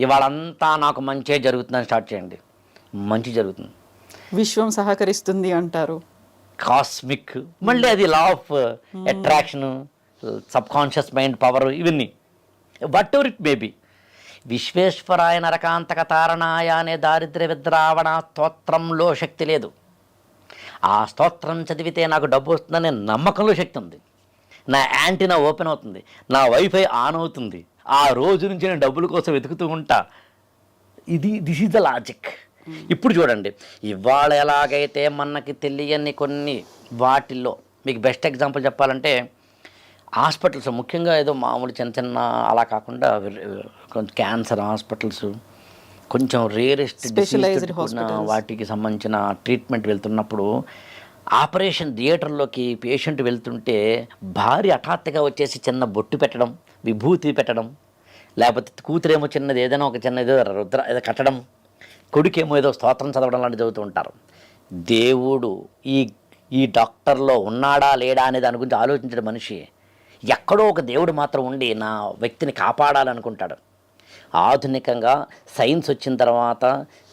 ఇవాళంతా నాకు మంచి జరుగుతుందని స్టార్ట్ చేయండి, మంచి జరుగుతుంది. విశ్వం సహకరిస్తుంది అంటారు, కాస్మిక్, మళ్ళీ అది law of attraction, sub conscious mind power, ఇవన్నీ వాట్ ఎవర్ ఇట్ మేబీ. విశ్వేశ్వరాయ నరకాంతక తారణాయ అనే దారిద్ర్య విద్రావణ స్తోత్రంలో శక్తి లేదు. ఆ స్తోత్రం చదివితే నాకు డబ్బు వస్తుందనే నమ్మకంలో శక్తి ఉంది. నా యాంటీనా ఓపెన్ అవుతుంది, నా వైఫై ఆన్ అవుతుంది. ఆ రోజు నుంచి నేను డబ్బుల కోసం వెతుకుతూ ఉంటా. This is the logic. ఇప్పుడు చూడండి, ఇవాళ ఎలాగైతే మనకి తెలియని కొన్ని వాటిల్లో మీకు బెస్ట్ ఎగ్జాంపుల్ చెప్పాలంటే హాస్పిటల్స్, ముఖ్యంగా ఏదో మామూలు చిన్న చిన్న అలా కాకుండా కొంచెం క్యాన్సర్ హాస్పిటల్స్, కొంచెం రేరెస్ట్ స్పెషలైజ్డ్ వాటికి సంబంధించిన ట్రీట్మెంట్ వెళ్తున్నప్పుడు ఆపరేషన్ థియేటర్లోకి పేషెంట్ వెళ్తుంటే భార్య హఠాత్తుగా వచ్చేసి చిన్న బొట్టు పెట్టడం, విభూతి పెట్టడం, లేకపోతే కూతురేమో చిన్నది ఏదైనా ఒక చిన్న ఏదో రుద్ర ఏదో కట్టడం, కొడుకేమో ఏదో స్తోత్రం చదవడం లాంటివి చదువుతూ ఉంటారు. దేవుడు ఈ డాక్టర్లో ఉన్నాడా లేడా అనేది దాని గురించి ఆలోచించిన మనిషి ఎక్కడో ఒక దేవుడు మాత్రం ఉండి నా వ్యక్తిని కాపాడాలనుకుంటాడు. ఆధునికంగా సైన్స్ వచ్చిన తర్వాత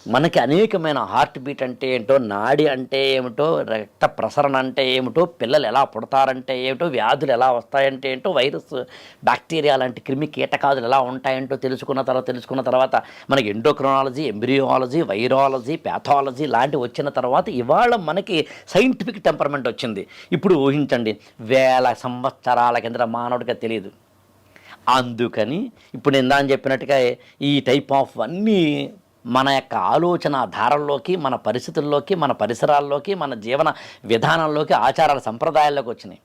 మనకి అనేకమైన హార్ట్ బీట్ అంటే ఏంటో, నాడి అంటే ఏమిటో, రక్త ప్రసరణ అంటే ఏమిటో, పిల్లలు ఎలా పుడతారంటే ఏమిటో, వ్యాధులు ఎలా వస్తాయంటే ఏంటో, వైరస్ బ్యాక్టీరియా లాంటి క్రిమి కీటకాదులు ఎలా ఉంటాయంటో తెలుసుకున్న తర్వాత మనకి ఎండోక్రినాలజీ, ఎంబ్రియాలజీ, వైరాలజీ, ప్యాథాలజీ లాంటివి వచ్చిన తర్వాత ఇవాళ మనకి సైంటిఫిక్ టెంపర్మెంట్ వచ్చింది. ఇప్పుడు ఊహించండి, 1000 సంవత్సరాల కింద మానవుడికి తెలియదు. అందుకని ఇప్పుడు నేను దాని చెప్పినట్టుగా ఈ టైప్ ఆఫ్ అన్నీ మన యొక్క ఆలోచన ధారల్లోకి, మన పరిస్థితుల్లోకి, మన పరిసరాల్లోకి, మన జీవన విధానంలోకి, ఆచారాల సంప్రదాయాల్లోకి వచ్చినాయి.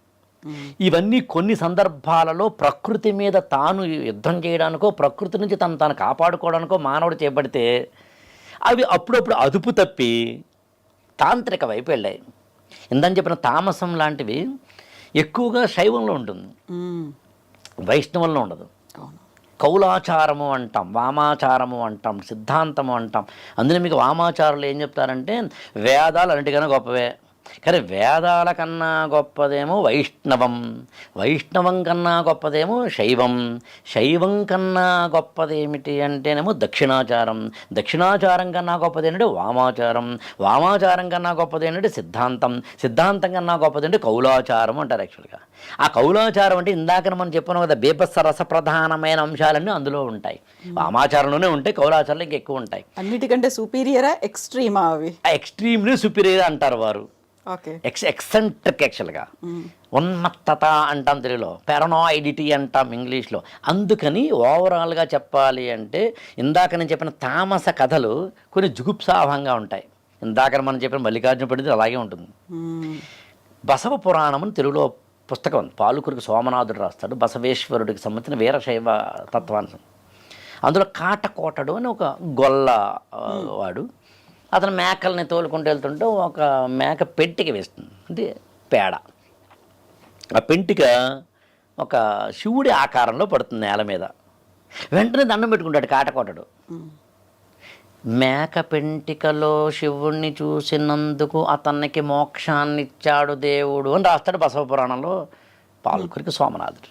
ఇవన్నీ కొన్ని సందర్భాలలో ప్రకృతి మీద తాను యుద్ధం చేయడానికో, ప్రకృతి నుంచి తాను కాపాడుకోవడానికో మానవుడు చేపడితే అవి అప్పుడప్పుడు అదుపు తప్పి తాంత్రిక వైపు వెళ్ళాయి. ఇందని చెప్పిన తామసం లాంటివి ఎక్కువగా శైవంలో ఉంటుంది, వైష్ణవంలో ఉండదు. కౌలాచారము అంటాం, వామాచారము అంటాం, సిద్ధాంతము అంటాం. అందులో మీకు వామాచారులు ఏం చెప్తారంటే వేదాలు అన్నిటికన్నా గొప్పవే, కానీ వేదాల కన్నా గొప్పదేమో వైష్ణవం, వైష్ణవం కన్నా గొప్పదేమో శైవం, శైవం కన్నా గొప్పదేమిటి అంటేనేమో దక్షిణాచారం, దక్షిణాచారం కన్నా గొప్పది ఏంటంటే వామాచారం, వామాచారం కన్నా గొప్పది ఏంటంటే సిద్ధాంతం, సిద్ధాంతం కన్నా గొప్పది అంటే కౌలాచారం అంటారు. యాక్చువల్గా ఆ కౌలాచారం అంటే ఇందాక మనం చెప్పినాం కదా, బీభత్స రసప్రధానమైన అంశాలన్నీ అందులో ఉంటాయి. వామాచారంలోనే ఉంటాయి, కౌలాచారంలో ఇంకా ఎక్కువ ఉంటాయి. అన్నిటికంటే సుపీరియరా ఎక్స్ట్రీమా? అవి ఎక్స్ట్రీమ్లీ సుపీరియర్ అంటారు వారు. ఓకే, ఎక్సెంట్రిక్ యాక్చువల్గా ఉన్మత్తత అంటాం తెలుగులో, పారానాయిడిటీ అంటాం ఇంగ్లీష్లో. అందుకని ఓవరాల్గా చెప్పాలి అంటే ఇందాక నేను చెప్పిన తామస కథలు కొన్ని జుగుప్సాభంగా ఉంటాయి. ఇందాక మనం చెప్పిన మల్లికార్జున పండితుడు అలాగే ఉంటుంది. బసవ పురాణం అని తెలుగులో పుస్తకం పాలుకురికి సోమనాథుడు రాస్తాడు, బసవేశ్వరుడికి సంబంధించిన వీరశైవ తత్వాన్ని. అందులో కాటకోటడు అని ఒక గొల్ల వాడు, అతను మేకల్ని తోలుకుంటూ వెళ్తుంటే ఒక మేక పెంటిక వేస్తుంది, అంటే పేడ. ఆ పెంటిక ఒక శివుడి ఆకారంలో పడుతుంది నేల మీద. వెంటనే దండం పెట్టుకుంటాడు కాటకోటడు. మేక పెంటికలో శివుణ్ణి చూసినందుకు అతనికి మోక్షాన్ని ఇచ్చాడు దేవుడు అని రాస్తాడు బసవ పురాణంలో పాల్కురికి సోమనాథుడు.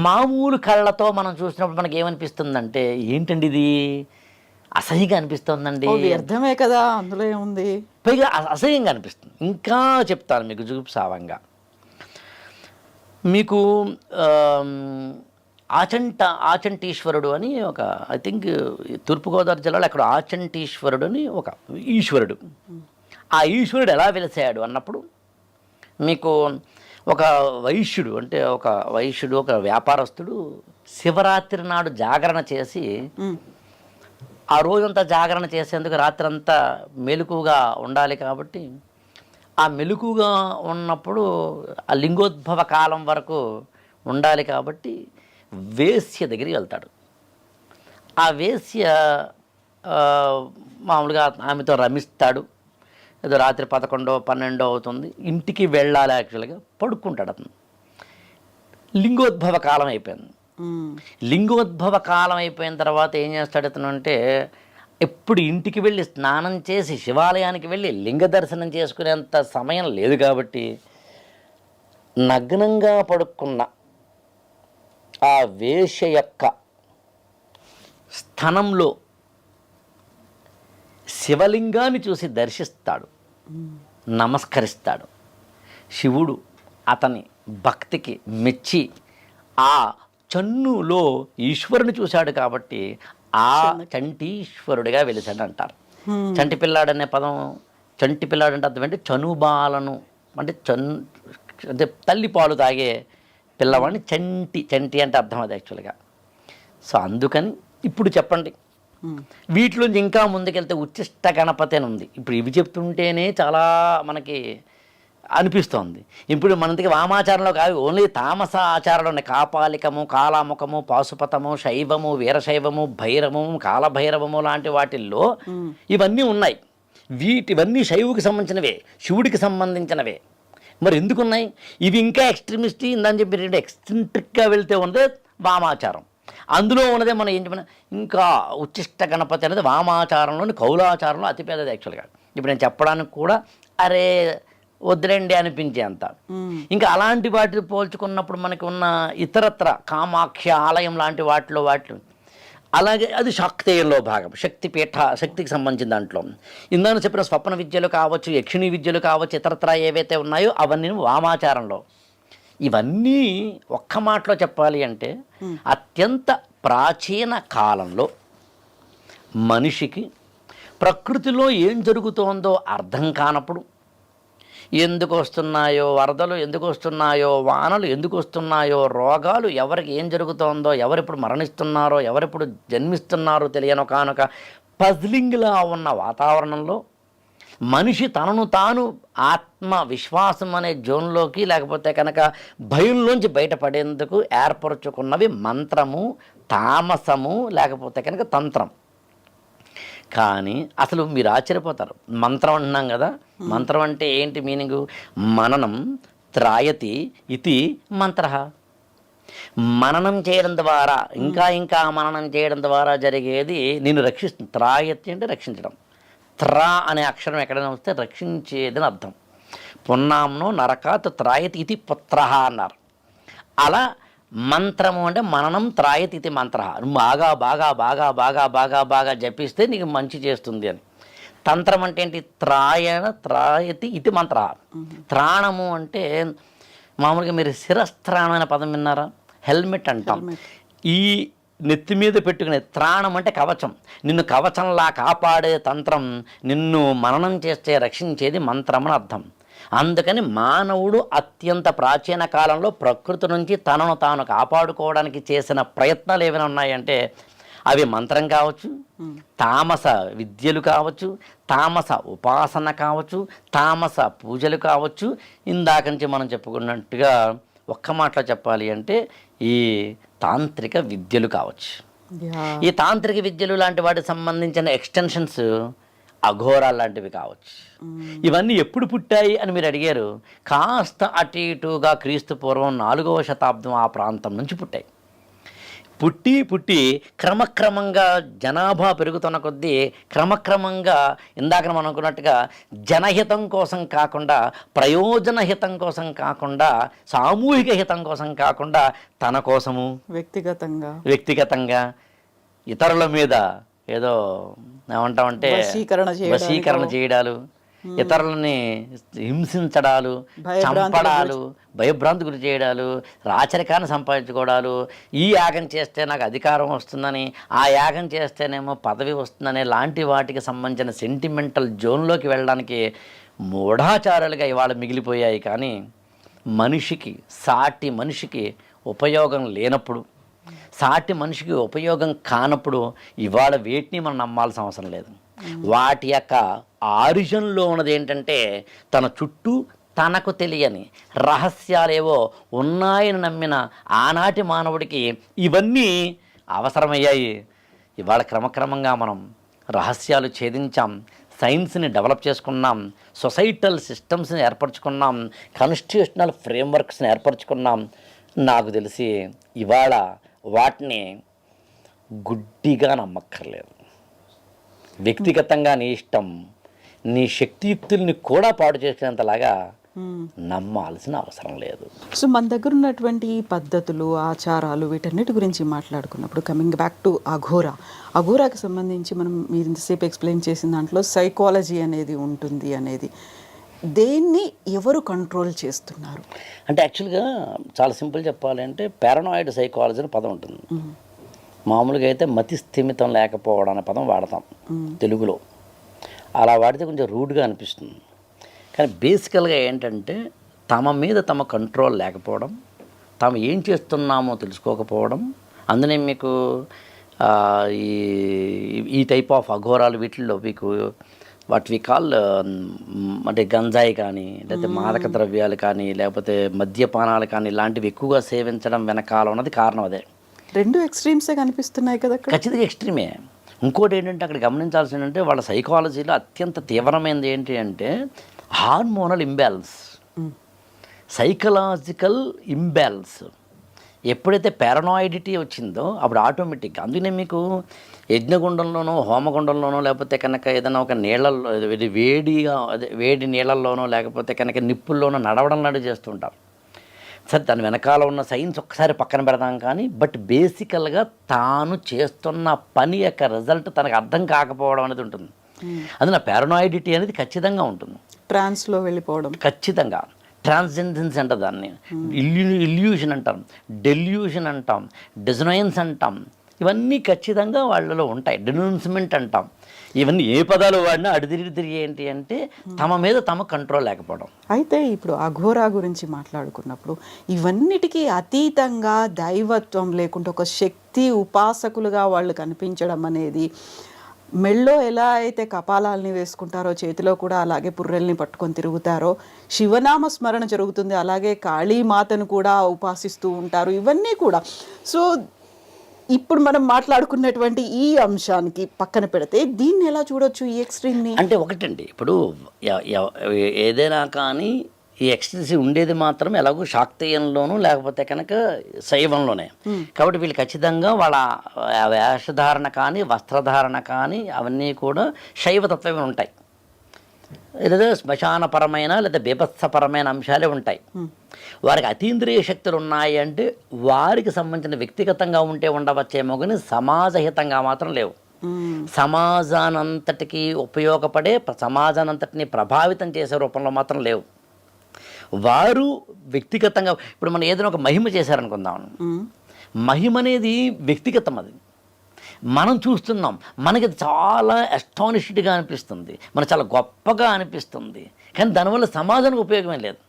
మామూలు కళ్ళతో మనం చూసినప్పుడు మనకి ఏమనిపిస్తుందంటే ఏంటండి ఇది, అసహ్యంగా అనిపిస్తోందండి. వ్యర్థమే కదా, అందులో ఏముంది. పైగా అసహ్యంగా అనిపిస్తుంది. ఇంకా చెప్తాను మీకు జుగుప్సావంగా. మీకు ఆచంటీశ్వరుడు అని ఒక, ఐ థింక్ తూర్పుగోదావరి జిల్లాలో అక్కడ ఆచంటీశ్వరుడు అని ఒక ఈశ్వరుడు. ఆ ఈశ్వరుడు ఎలా వెలిసాడు అన్నప్పుడు మీకు ఒక వైశ్యుడు, అంటే ఒక వైశ్యుడు, ఒక వ్యాపారస్తుడు శివరాత్రి నాడు జాగరణ చేసి, ఆ రోజంతా జాగరణ చేసేందుకు రాత్రంతా మెలకుగా ఉండాలి కాబట్టి, ఆ మెలకుగా ఉన్నప్పుడు ఆ లింగోద్భవ కాలం వరకు ఉండాలి కాబట్టి వేశ్య దగ్గరికి వెళ్తాడు. ఆ వేశ్య మామూలుగా ఆమెతో రమిస్తాడు. ఏదో రాత్రి 11, 12 అవుతుంది, ఇంటికి వెళ్ళాలి. యాక్చువల్గా పడుకుంటాడు అతను. లింగోద్భవ కాలం అయిపోయింది. లింగోద్భవ కాలం అయిపోయిన తర్వాత ఏం చేస్తాడు అతను అంటే, ఎప్పుడు ఇంటికి వెళ్ళి స్నానం చేసి శివాలయానికి వెళ్ళి లింగ దర్శనం చేసుకునేంత సమయం లేదు కాబట్టి, నగ్నంగా పడుకున్న ఆ వేశ్య యొక్క స్థనంలో శివలింగాన్ని చూసి దర్శిస్తాడు, నమస్కరిస్తాడు. శివుడు అతని భక్తికి మెచ్చి ఆ చన్నులో ఈశ్వరుని చూశాడు కాబట్టి ఆ చంటీశ్వరుడిగా వెలిసాడు అంటారు. చంటి పిల్లాడు అనే పదం, చంటి పిల్లాడు అంటే అర్థం ఏంటి, చనుబాలను అంటే అంటే తల్లి పాలు తాగే పిల్లవాడిని చంటి అంటే అర్థం అది యాక్చువల్గా. సో అందుకని ఇప్పుడు చెప్పండి, వీటిలోంచి ఇంకా ముందుకెళ్తే ఉచ్చిష్ట గణపతి అని ఉంది. ఇప్పుడు ఇవి చెప్తుంటేనే చాలా మనకి అనిపిస్తోంది. ఇప్పుడు మనంతకి వామాచారంలో కాదు, ఓన్లీ తామస ఆచారాలు ఉన్నాయి. కాపాలికము, కాలాముఖము, పాశుపతము, శైవము, వీరశైవము, భైరవము, కాలభైరవము లాంటి వాటిల్లో ఇవన్నీ ఉన్నాయి. ఇవన్నీ శైవుకి సంబంధించినవే, శివుడికి సంబంధించినవే. మరి ఎందుకున్నాయి ఇవి? ఇంకా ఎక్స్ట్రీమిస్టీ ఇందని చెప్పి ఎక్స్ట్రింట్రిక్గా వెళ్తే ఉన్నదే వామాచారం. అందులో ఉన్నదే మనం ఏం చెప్పిన ఇంకా ఉచ్చిష్ట గణపతి అనేది వామాచారంలోని కౌలాచారంలో అతిపెద్దది యాక్చువల్గా. ఇప్పుడు నేను చెప్పడానికి కూడా అరే వద్దులేండి అనిపించేంత. ఇంకా అలాంటి వాటిని పోల్చుకున్నప్పుడు మనకి ఉన్న ఇతరత్ర కామాఖ్య ఆలయం లాంటి వాటిలో అలాగే అది శాక్తేయంలో భాగం, శక్తిపీఠ, శక్తికి సంబంధించిన దాంట్లో. ఇందాక చెప్పిన స్వప్న విద్యలు కావచ్చు, యక్షిణీ విద్యలు కావచ్చు, ఇతరత్ర ఏవైతే ఉన్నాయో అవన్నీ వామాచారంలో. ఇవన్నీ ఒక్క మాటలో చెప్పాలి అంటే అత్యంత ప్రాచీన కాలంలో మనిషికి ప్రకృతిలో ఏం జరుగుతోందో అర్థం కానప్పుడు, ఎందుకు వస్తున్నాయో వరదలు, ఎందుకు వస్తున్నాయో వానలు, ఎందుకు వస్తున్నాయో రోగాలు, ఎవరికి ఏం జరుగుతోందో, ఎవరెప్పుడు మరణిస్తున్నారో, ఎవరెప్పుడు జన్మిస్తున్నారో తెలియని కానుక పజ్లింగ్లా ఉన్న వాతావరణంలో మనిషి తనను తాను ఆత్మవిశ్వాసం అనే జోన్లోకి, లేకపోతే కనుక భయంలోంచి బయటపడేందుకు ఏర్పరచుకున్నవి మంత్రము, తామసము, లేకపోతే కనుక తంత్రం. కానీ అసలు మీరు ఆశ్చర్యపోతారు, మంత్రం అంటున్నాం కదా, మంత్రం అంటే ఏంటి మీనింగు? మననం త్రాయతి ఇది మంత్ర. మననం చేయడం ద్వారా, ఇంకా మననం చేయడం ద్వారా జరిగేది నిన్ను రక్షిస్తుంది. త్రాయతి అంటే రక్షించడం. త్రా అనే అక్షరం ఎక్కడైనా వస్తే రక్షించేదని అర్థం. పున్నాంనో నరకాత్ త్రాయతి ఇది పుత్ర అన్నారు. అలా మంత్రము అంటే మననం త్రాయతి ఇది మంత్ర. నువ్వు బాగా బాగా బాగా బాగా బాగా బాగా జపిస్తే నీకు మంచి చేస్తుంది అని. తంత్రం అంటే ఏంటి? త్రాయతి ఇది మంత్ర. త్రాణము అంటే మామూలుగా మీరు శిరస్త్రాణం అనే పదం విన్నారా? హెల్మెట్ అంటాం. ఈ నెత్తి మీద పెట్టుకునే త్రాణం అంటే కవచం. నిన్ను కవచంలా కాపాడే తంత్రం, నిన్ను మననం చేస్తే రక్షించేది మంత్రం అని అర్థం. అందుకని మానవుడు అత్యంత ప్రాచీన కాలంలో ప్రకృతి నుంచి తనను తాను కాపాడుకోవడానికి చేసిన ప్రయత్నాలు ఏమైనా ఉన్నాయంటే అవి మంత్రం కావచ్చు, తామస విద్యలు కావచ్చు, తామస ఉపాసన కావచ్చు, తామస పూజలు కావచ్చు. ఇందాక నుంచి మనం చెప్పుకున్నట్టుగా ఒక్క మాటలో చెప్పాలి అంటే ఈ తాంత్రిక విద్యలు కావచ్చు. ఈ తాంత్రిక విద్యలు లాంటి వాటికి సంబంధించిన ఎక్స్టెన్షన్స్ అఘోరాలు లాంటివి కావచ్చు. ఇవన్నీ ఎప్పుడు పుట్టాయి అని మీరు అడిగారు. కాస్త అటు ఇటుగా క్రీస్తు పూర్వం 4వ శతాబ్దం ఆ ప్రాంతం నుంచి పుట్టాయి. పుట్టి క్రమక్రమంగా జనాభా పెరుగుతున్న కొద్దీ క్రమక్రమంగా ఇందాక మనం అనుకున్నట్టుగా జనహితం కోసం కాకుండా, ప్రయోజన హితం కోసం కాకుండా, సామూహిక హితం కోసం కాకుండా తన కోసము వ్యక్తిగతంగా ఇతరుల మీద ఏదో ఏమంటామంటే వశీకరణ చేయడాలు, ఇతరులని హింసించడాలు, చంపడాలు, భయభ్రాంతి గురి చేయడాలు, రాచరికాన్ని సంపాదించుకోవడాలు, ఈ యాగం చేస్తే నాకు అధికారం వస్తుందని, ఆ యాగం చేస్తేనేమో పదవి వస్తుందని లాంటి వాటికి సంబంధించిన సెంటిమెంటల్ జోన్లోకి వెళ్ళడానికి మూఢాచారాలుగా ఇవాళ మిగిలిపోయాయి. కానీ మనిషికి, సాటి మనిషికి ఉపయోగం లేనప్పుడు, సాటి మనిషికి ఉపయోగం కానప్పుడు ఇవాళ వేటిని మనం నమ్మాల్సిన అవసరం లేదు. వాటి యొక్క ఆరిజిన్లో ఉన్నది ఏంటంటే తన చుట్టూ తనకు తెలియని రహస్యాలేవో ఉన్నాయని నమ్మిన ఆనాటి మానవుడికి ఇవన్నీ అవసరమయ్యాయి. ఇవాళ క్రమక్రమంగా మనం రహస్యాలు ఛేదించాం, సైన్స్ని డెవలప్ చేసుకున్నాం, సొసైటల్ సిస్టమ్స్ని ఏర్పరచుకున్నాం, కాన్స్టిట్యూషనల్ ఫ్రేమ్వర్క్స్ని ఏర్పరచుకున్నాం. నాకు తెలిసి ఇవాళ వాటిని గుడ్డిగా నమ్మక్కర్లేదు. వ్యక్తిగతంగా నీ ఇష్టం, నీ శక్తియుక్తుల్ని కూడా పాడు చేసుకునేంతలాగా నమ్మాల్సిన అవసరం లేదు. సో మన దగ్గర ఉన్నటువంటి పద్ధతులు, ఆచారాలు, వీటన్నిటి గురించి మాట్లాడుకున్నప్పుడు కమింగ్ బ్యాక్ టు అఘోరాకి సంబంధించి మనం మీరు ఇంతసేపు ఎక్స్ప్లెయిన్ చేసిన దాంట్లో సైకాలజీ అనేది ఉంటుంది అనేది, దేన్ని ఎవరు కంట్రోల్ చేస్తున్నారు అంటే యాక్చువల్గా చాలా సింపుల్ చెప్పాలంటే పారానాయిడ్ సైకాలజీ అనే పదం ఉంటుంది. మామూలుగా అయితే మతి స్థిమితం లేకపోవడం అనే పదం వాడతాం తెలుగులో. అలా వాడితే కొంచెం రూడ్గా అనిపిస్తుంది. కానీ బేసికల్గా ఏంటంటే తమ మీద తమ కంట్రోల్ లేకపోవడం, తాము ఏం చేస్తున్నామో తెలుసుకోకపోవడం. అందునే మీకు ఈ టైప్ ఆఫ్ అఘోరాలు వీటిల్లో మీకు వాట్ వి కాల్ అంటే గంజాయి కానీ, లేకపోతే మాదక ద్రవ్యాలు కానీ, లేకపోతే మద్యపానాలు కానీ ఇలాంటివి ఎక్కువగా సేవించడం వెనకాల ఉన్నది కారణం అదే. రెండు ఎక్స్ట్రీమ్సే కనిపిస్తున్నాయి కదా. ఖచ్చితంగా ఎక్స్ట్రీమే. ఇంకోటి ఏంటంటే అక్కడ గమనించాల్సి ఏంటంటే వాళ్ళ సైకాలజీలో అత్యంత తీవ్రమైనది ఏంటి అంటే హార్మోనల్ ఇంబ్యాలెన్స్, సైకలాజికల్ ఇంబ్యాలెన్స్. ఎప్పుడైతే పారానాయిడిటీ వచ్చిందో అప్పుడు ఆటోమేటిక్గా, అందుకనే మీకు యజ్ఞగుండంలోనో హోమగుండంలోనో లేకపోతే కనుక ఏదైనా ఒక నీళ్ళల్లో వేడి నీళ్ళల్లోనో లేకపోతే కనుక నిప్పుల్లోనో నడవడం చేస్తుంటారు. సరే దాని వెనకాల ఉన్న సైన్స్ ఒక్కసారి పక్కన పెడదాం కానీ, బట్ బేసికల్గా తాను చేస్తున్న పని యొక్క రిజల్ట్ తనకు అర్థం కాకపోవడం అనేది ఉంటుంది. అది నా పారానాయిడిటీ అనేది ఖచ్చితంగా ఉంటుంది. ట్రాన్స్లో వెళ్ళిపోవడం, ఖచ్చితంగా ట్రాన్స్జెండెన్స్ అంటారు దాన్ని, ఇల్యూషన్ అంటాం, డెల్యూషన్ అంటాం, డిజనయన్స్ అంటాం. ఇవన్నీ ఖచ్చితంగా వాళ్ళలో ఉంటాయి. డినౌన్స్మెంట్ అంటాం. ఇవన్నీ ఏ పదాలు వాడినా తిరిగి ఏంటి అంటే తమ మీద తమ కంట్రోల్ లేకపోవడం. అయితే ఇప్పుడు అఘోరా గురించి మాట్లాడుకున్నప్పుడు ఇవన్నిటికీ అతీతంగా దైవత్వం లేకుండా ఒక శక్తి ఉపాసకులుగా వాళ్ళు కనిపించడం అనేది, మెళ్ళో ఎలా అయితే కపాలాల్ని వేసుకుంటారో చేతిలో కూడా అలాగే పుర్రెల్ని పట్టుకొని తిరుగుతారో, శివనామ స్మరణ జరుగుతుంది, అలాగే కాళీమాతను కూడా ఉపాసిస్తూ ఉంటారు. ఇవన్నీ కూడా సో ఇప్పుడు మనం మాట్లాడుకున్నటువంటి ఈ అంశానికి పక్కన పెడితే దీన్ని ఎలా చూడొచ్చు ఈ ఎక్స్ట్రీమ్ని? అంటే ఒకటండి, ఇప్పుడు ఏదైనా కానీ ఈ ఎక్స్ట్రీమ్స్ ఉండేది మాత్రం ఎలాగో శాక్తేయంలోనూ లేకపోతే కనుక శైవంలోనే. కాబట్టి వీళ్ళు ఖచ్చితంగా వాళ్ళ వేషధారణ కానీ వస్త్రధారణ కానీ అవన్నీ కూడా శైవతత్వమే ఉంటాయి. లేదా శ్మశానపరమైన లేదా బీభత్సపరమైన అంశాలే ఉంటాయి. వారికి అతీంద్రియ శక్తులు ఉన్నాయి అంటే వారికి సంబంధించిన వ్యక్తిగతంగా ఉంటే ఉండవచ్చేమో కానీ సమాజహితంగా మాత్రం లేవు. సమాజానంతటికి ఉపయోగపడే, సమాజానంతటిని ప్రభావితం చేసే రూపంలో మాత్రం లేవు. వారు వ్యక్తిగతంగా ఇప్పుడు మనం ఏదైనా ఒక మహిమ చేశారనుకుందాం, మహిమ అనేది వ్యక్తిగతం. అది మనం చూస్తున్నాం, మనకి చాలా అస్టానిష్డ్గా అనిపిస్తుంది, మనకు చాలా గొప్పగా అనిపిస్తుంది. కానీ దానివల్ల సమాజానికి ఉపయోగమే లేదు.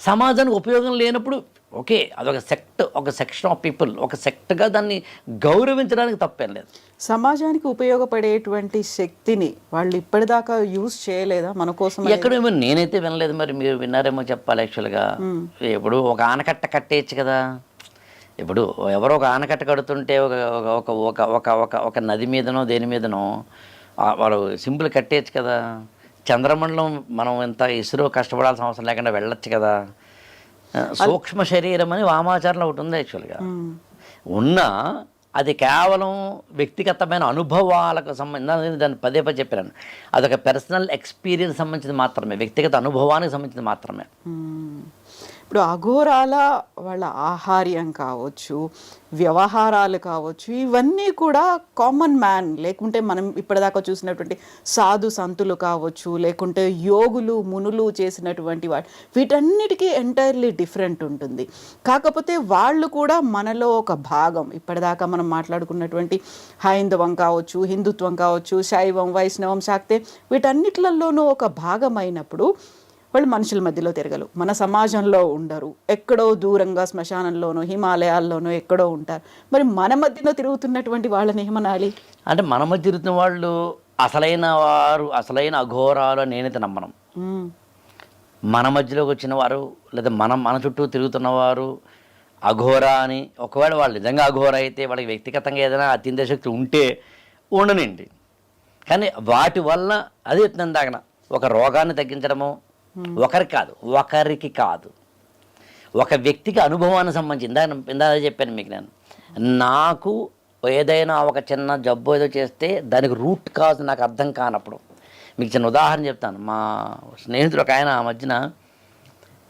సమాజానికి ఉపయోగం లేనప్పుడు ఓకే, అదొక సెక్ట్, ఒక సెక్షన్ ఆఫ్ పీపుల్, ఒక సెక్ట్గా దాన్ని గౌరవించడానికి తప్పేం లేదు. సమాజానికి ఉపయోగపడేటువంటి శక్తిని వాళ్ళు ఇప్పటిదాకా యూజ్ చేయలేదా మన కోసం? ఎక్కడేమో నేనైతే వినలేదు, మరి మీరు విన్నారేమో చెప్పాలి. యాక్చువల్గా ఇప్పుడు ఒక ఆనకట్ట కట్టేయచ్చు కదా. ఇప్పుడు ఎవరో ఒక ఆనకట్ట కడుతుంటే ఒక ఒక ఒక ఒక ఒక నది మీదనో దేని మీదనో వాళ్ళు సింపుల్ కట్టేయచ్చు కదా. చంద్రమండలం మనం ఎంత ఇస్రో కష్టపడాల్సిన అవసరం లేకుండా వెళ్ళొచ్చు కదా. సూక్ష్మ శరీరం అని వామాచారంలో ఒకటి ఉంది యాక్చువల్గా. ఉన్నా అది కేవలం వ్యక్తిగతమైన అనుభవాలకు సంబంధించి, దాన్ని పదే చెప్పాను, అదొక పర్సనల్ ఎక్స్పీరియన్స్ సంబంధించింది మాత్రమే, వ్యక్తిగత అనుభవానికి సంబంధించింది మాత్రమే. ఇప్పుడు అఘోరాల వాళ్ళ ఆహార్యం కావచ్చు, వ్యవహారాలు కావచ్చు, ఇవన్నీ కూడా కామన్ మ్యాన్, లేకుంటే మనం ఇప్పటిదాకా చూసినటువంటి సాధు సంతులు కావచ్చు, లేకుంటే యోగులు మునులు చేసినటువంటి వీటన్నిటికీ ఎంటైర్లీ డిఫరెంట్ ఉంటుంది. కాకపోతే వాళ్ళు కూడా మనలో ఒక భాగం. ఇప్పటిదాకా మనం మాట్లాడుకున్నటువంటి హైందవం కావచ్చు, హిందుత్వం కావచ్చు, శైవం, వైష్ణవం, శాక్తే, వీటన్నిట్లలోనూ ఒక భాగమైనప్పుడు వాళ్ళు మనుషుల మధ్యలో తిరగలు, మన సమాజంలో ఉండరు, ఎక్కడో దూరంగా శ్మశానంలోనో హిమాలయాల్లోనో ఎక్కడో ఉంటారు. మరి మన మధ్యలో తిరుగుతున్నటువంటి వాళ్ళని ఏమనాలి? అంటే మన మధ్య తిరుగుతున్న వాళ్ళు అసలైన వారు, అసలైన అఘోరాలు నేనైతే నమ్మనం. మన మధ్యలోకి వచ్చిన వారు లేదా మన చుట్టూ తిరుగుతున్నవారు అఘోరా అని, ఒకవేళ వాళ్ళు నిజంగా అఘోరా అయితే వాళ్ళకి వ్యక్తిగతంగా ఏదైనా అత్యంత శక్తి ఉంటే ఉండనండి. కానీ వాటి వల్ల అదే దాకా ఒక రోగాన్ని తగ్గించడము, ఒకరికి కాదు ఒక వ్యక్తికి అనుభవానికి సంబంధించి ఇందా చెప్పాను మీకు. నాకు ఏదైనా ఒక చిన్న జబ్బు ఏదో చేస్తే దానికి రూట్ కాజ్ నాకు అర్థం కానప్పుడు, మీకు చిన్న ఉదాహరణ చెప్తాను. మా స్నేహితుడు ఒక ఆయన ఆ మధ్యన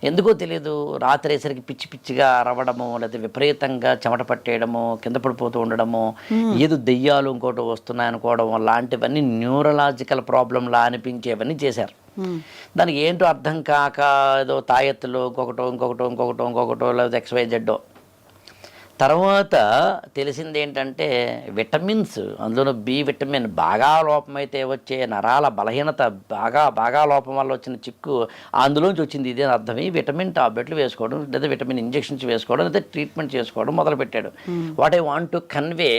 ఎందుకో తెలియదు రాత్రి వేసరికి పిచ్చి పిచ్చిగా అరవడము, లేకపోతే విపరీతంగా చెమట పట్టేయడము, కింద పడిపోతూ ఉండడము, ఏదో దెయ్యాలు ఇంకోటి వస్తున్నాయనుకోవడం లాంటివన్నీ న్యూరలాజికల్ ప్రాబ్లంలా అనిపించేవన్నీ చేశారు. దానికి ఏంటో అర్థం కాక ఏదో తాయెత్తులు ఇంకొకటో లేదా XYZ. తర్వాత తెలిసింది ఏంటంటే విటమిన్స్, అందులో బి విటమిన్ బాగా లోపమైతే వచ్చే నరాల బలహీనత, బాగా లోపం వల్ల వచ్చిన చిక్కు అందులోంచి వచ్చింది. ఇదే అర్థం. ఈ విటమిన్ టాబ్లెట్లు వేసుకోవడం, లేదా విటమిన్ ఇంజెక్షన్స్ వేసుకోవడం, లేదా ట్రీట్మెంట్ చేసుకోవడం మొదలుపెట్టాడు. What I want to convey,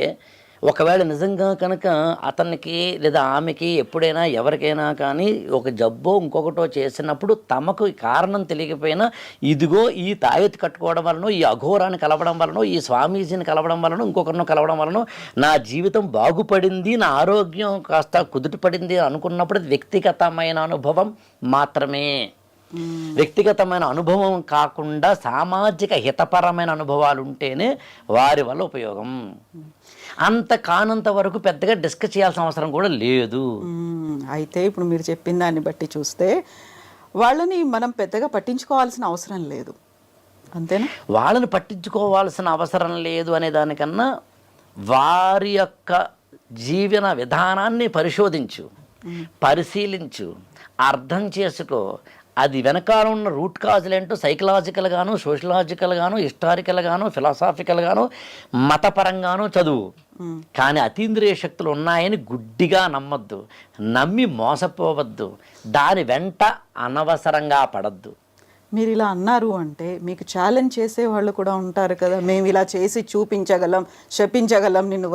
ఒకవేళ నిజంగా కనుక అతనికి లేదా ఆమెకి ఎప్పుడైనా ఎవరికైనా కానీ ఒక జబ్బో ఇంకొకటో చేసినప్పుడు తమకు కారణం తెలియకపోయినా ఇదిగో ఈ తాయెత్తు కట్టుకోవడం వలన, ఈ అఘోరాన్ని కలవడం వలన, ఈ స్వామీజీని కలవడం వలన, ఇంకొకరిని కలవడం వలన నా జీవితం బాగుపడింది, నా ఆరోగ్యం కాస్త కుదుటపడింది అనుకున్నప్పుడు వ్యక్తిగతమైన అనుభవం మాత్రమే. వ్యక్తిగతమైన అనుభవం కాకుండా సామాజిక హితపరమైన అనుభవాలు ఉంటేనే వారి వల్ల ఉపయోగం. అంత కానంత వరకు పెద్దగా డిస్కస్ చేయాల్సిన అవసరం కూడా లేదు. అయితే ఇప్పుడు మీరు చెప్పిన దాన్ని బట్టి చూస్తే వాళ్ళని మనం పెద్దగా పట్టించుకోవాల్సిన అవసరం లేదు, అంతేనా? వాళ్ళని పట్టించుకోవాల్సిన అవసరం లేదు అనే దానికన్నా వారి యొక్క జీవన విధానాన్ని పరిశోధించు, పరిశీలించు, అర్థం చేసుకో. అది వెనకాల ఉన్న రూట్ కాజులు ఏంటో సైకలాజికల్ గాను, సోషలాజికల్ గాను, హిస్టారికల్ గాను, ఫిలాసాఫికల్ గాను, మతపరంగాను చదువు. కానీ అతీంద్రియ శక్తులు ఉన్నాయని గుడ్డిగా నమ్మద్దు, నమ్మి మోసపోవద్దు, దాని వెంట అనవసరంగా పడద్దు. మీరు ఇలా అన్నారు అంటే మీకు ఛాలెంజ్ చేసే వాళ్ళు కూడా ఉంటారు కదా, మేము ఇలా చేసి చూపించగలం, శపించగలం, నిన్ను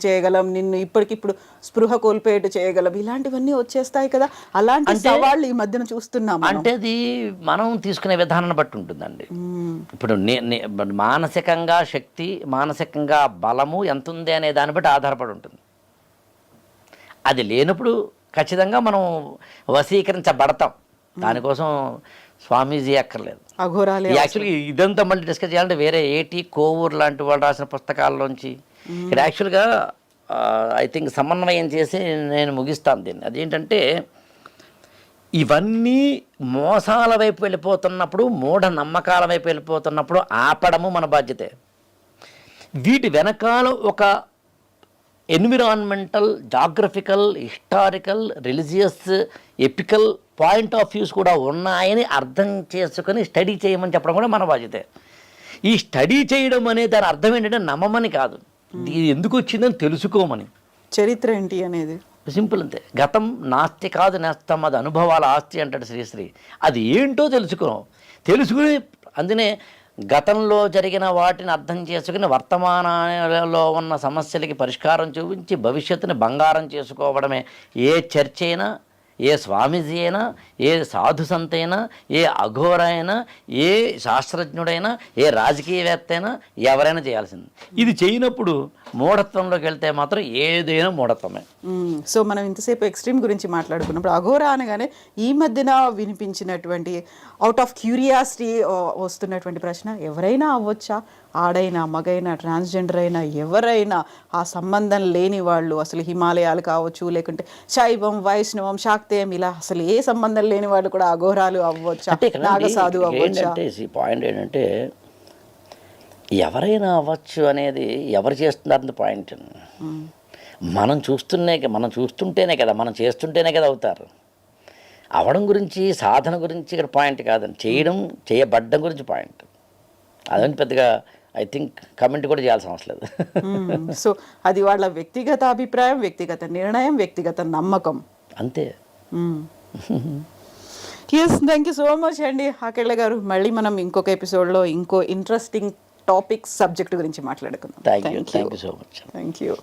చేయగలం, నిన్ను ఇప్పటికిప్పుడు స్పృహ కోల్పోయేట్టు చేయగలం, ఇలాంటివన్నీ వచ్చేస్తాయి కదా. అలాంటి సవాళ్ళు ఈ మధ్యన చూస్తున్నాం. అంటే అది మనం తీసుకునే విధానాన్ని బట్టి ఉంటుందండి. ఇప్పుడు మానసికంగా శక్తి, మానసికంగా బలము ఎంత ఉంది అనే దాన్ని బట్టి ఆధారపడి ఉంటుంది. అది లేనప్పుడు ఖచ్చితంగా మనం వశీకరించబడతాం. దానికోసం స్వామీజీ అక్కర్లేదు. యాక్చువల్గా ఇదంతా మళ్ళీ డిస్కస్ చేయాలంటే వేరే ఏటి కోవూర్ లాంటి వాళ్ళు రాసిన పుస్తకాల్లోంచి ఇక్కడ యాక్చువల్గా ఐ థింక్ సమన్వయం చేసి నేను ముగిస్తాను దీన్ని. అదేంటంటే ఇవన్నీ మోసాల వైపు వెళ్ళిపోతున్నప్పుడు, మూఢ నమ్మకాల వైపు వెళ్ళిపోతున్నప్పుడు ఆపడము మన బాధ్యతే. వీటి వెనకాల ఒక environmental, geographical, historical, religious, apical point of views కూడా ఉన్నాయని అర్థం చేసుకొని స్టడీ చేయమని చెప్పడం కూడా మన బాధ్యతే. ఈ స్టడీ చేయడం అనే దాని అర్థం ఏంటంటే నమ్మమని కాదు, ఇది ఎందుకు వచ్చిందని తెలుసుకోమని. చరిత్ర ఏంటి అనేది సింపుల్ అంతే. గతం నాస్తి కాదు నేస్తం, అది అనుభవాల ఆస్తి అంటాడు శ్రీశ్రీ. అది ఏంటో తెలుసుకుని అందునే గతంలో జరిగిన వాటిని అర్థం చేసుకుని వర్తమానంలో ఉన్న సమస్యలకి పరిష్కారం చూపించి భవిష్యత్తుని బంగారం చేసుకోవడమే ఏ చర్చ అయినా, ఏ స్వామీజీ అయినా, ఏ సాధు సంత అయినా, ఏ అఘోర అయినా, ఏ శాస్త్రజ్ఞుడైనా, ఏ రాజకీయవేత్త అయినా ఎవరైనా చేయాల్సింది. ఇది చేయనప్పుడు మూఢత్వంలోకి వెళ్తే మాత్రం ఏదైనా మూఢత్వమే. సో మనం ఇంతసేపు ఎక్స్ట్రీమ్ గురించి మాట్లాడుకున్నప్పుడు అఘోర అనగానే ఈ మధ్యన వినిపించినటువంటి అవుట్ ఆఫ్ క్యూరియాసిటీ వస్తున్నటువంటి ప్రశ్న, ఎవరైనా అవ్వచ్చా? ఆడైనా మగైనా ట్రాన్స్జెండర్ అయినా ఎవరైనా ఆ సంబంధం లేని వాళ్ళు అసలు హిమాలయాలు కావచ్చు, లేకుంటే శైవం వైష్ణవం శాక్తేయం ఇలా అసలు ఏ సంబంధం లేని వాళ్ళు కూడా అఘోరాలు అవ్వచ్చా, అంటే ఇక్కడ నాగసాధు అవ్వచ్చా? ఏంటంటే పాయింట్ ఏంటంటే ఎవరైనా అవ్వచ్చు అనేది ఎవరు చేస్తున్నారన్న పాయింట్. మనం చూస్తుంటేనే కదా, మనం చేస్తుంటేనే కదా అవుతారు. అవడం గురించి సాధన గురించి ఇక్కడ పాయింట్ కాదండి, చేయబడ్డం గురించి పాయింట్. అదని పెద్దగా ఐ థింక్ కమెంట్ కూడా చేయాల్సిన అవసరం లేదు. సో అది వాళ్ళ వ్యక్తిగత అభిప్రాయం, వ్యక్తిగత నిర్ణయం, వ్యక్తిగత నమ్మకం అంతే. Yes, thank you so much అండి ఆకెళ్ళ గారు. మళ్ళీ మనం ఇంకొక ఎపిసోడ్లో ఇంకో ఇంట్రెస్టింగ్ టాపిక్ సబ్జెక్ట్ గురించి మాట్లాడుకుందాం. Thank you so much. Thank you.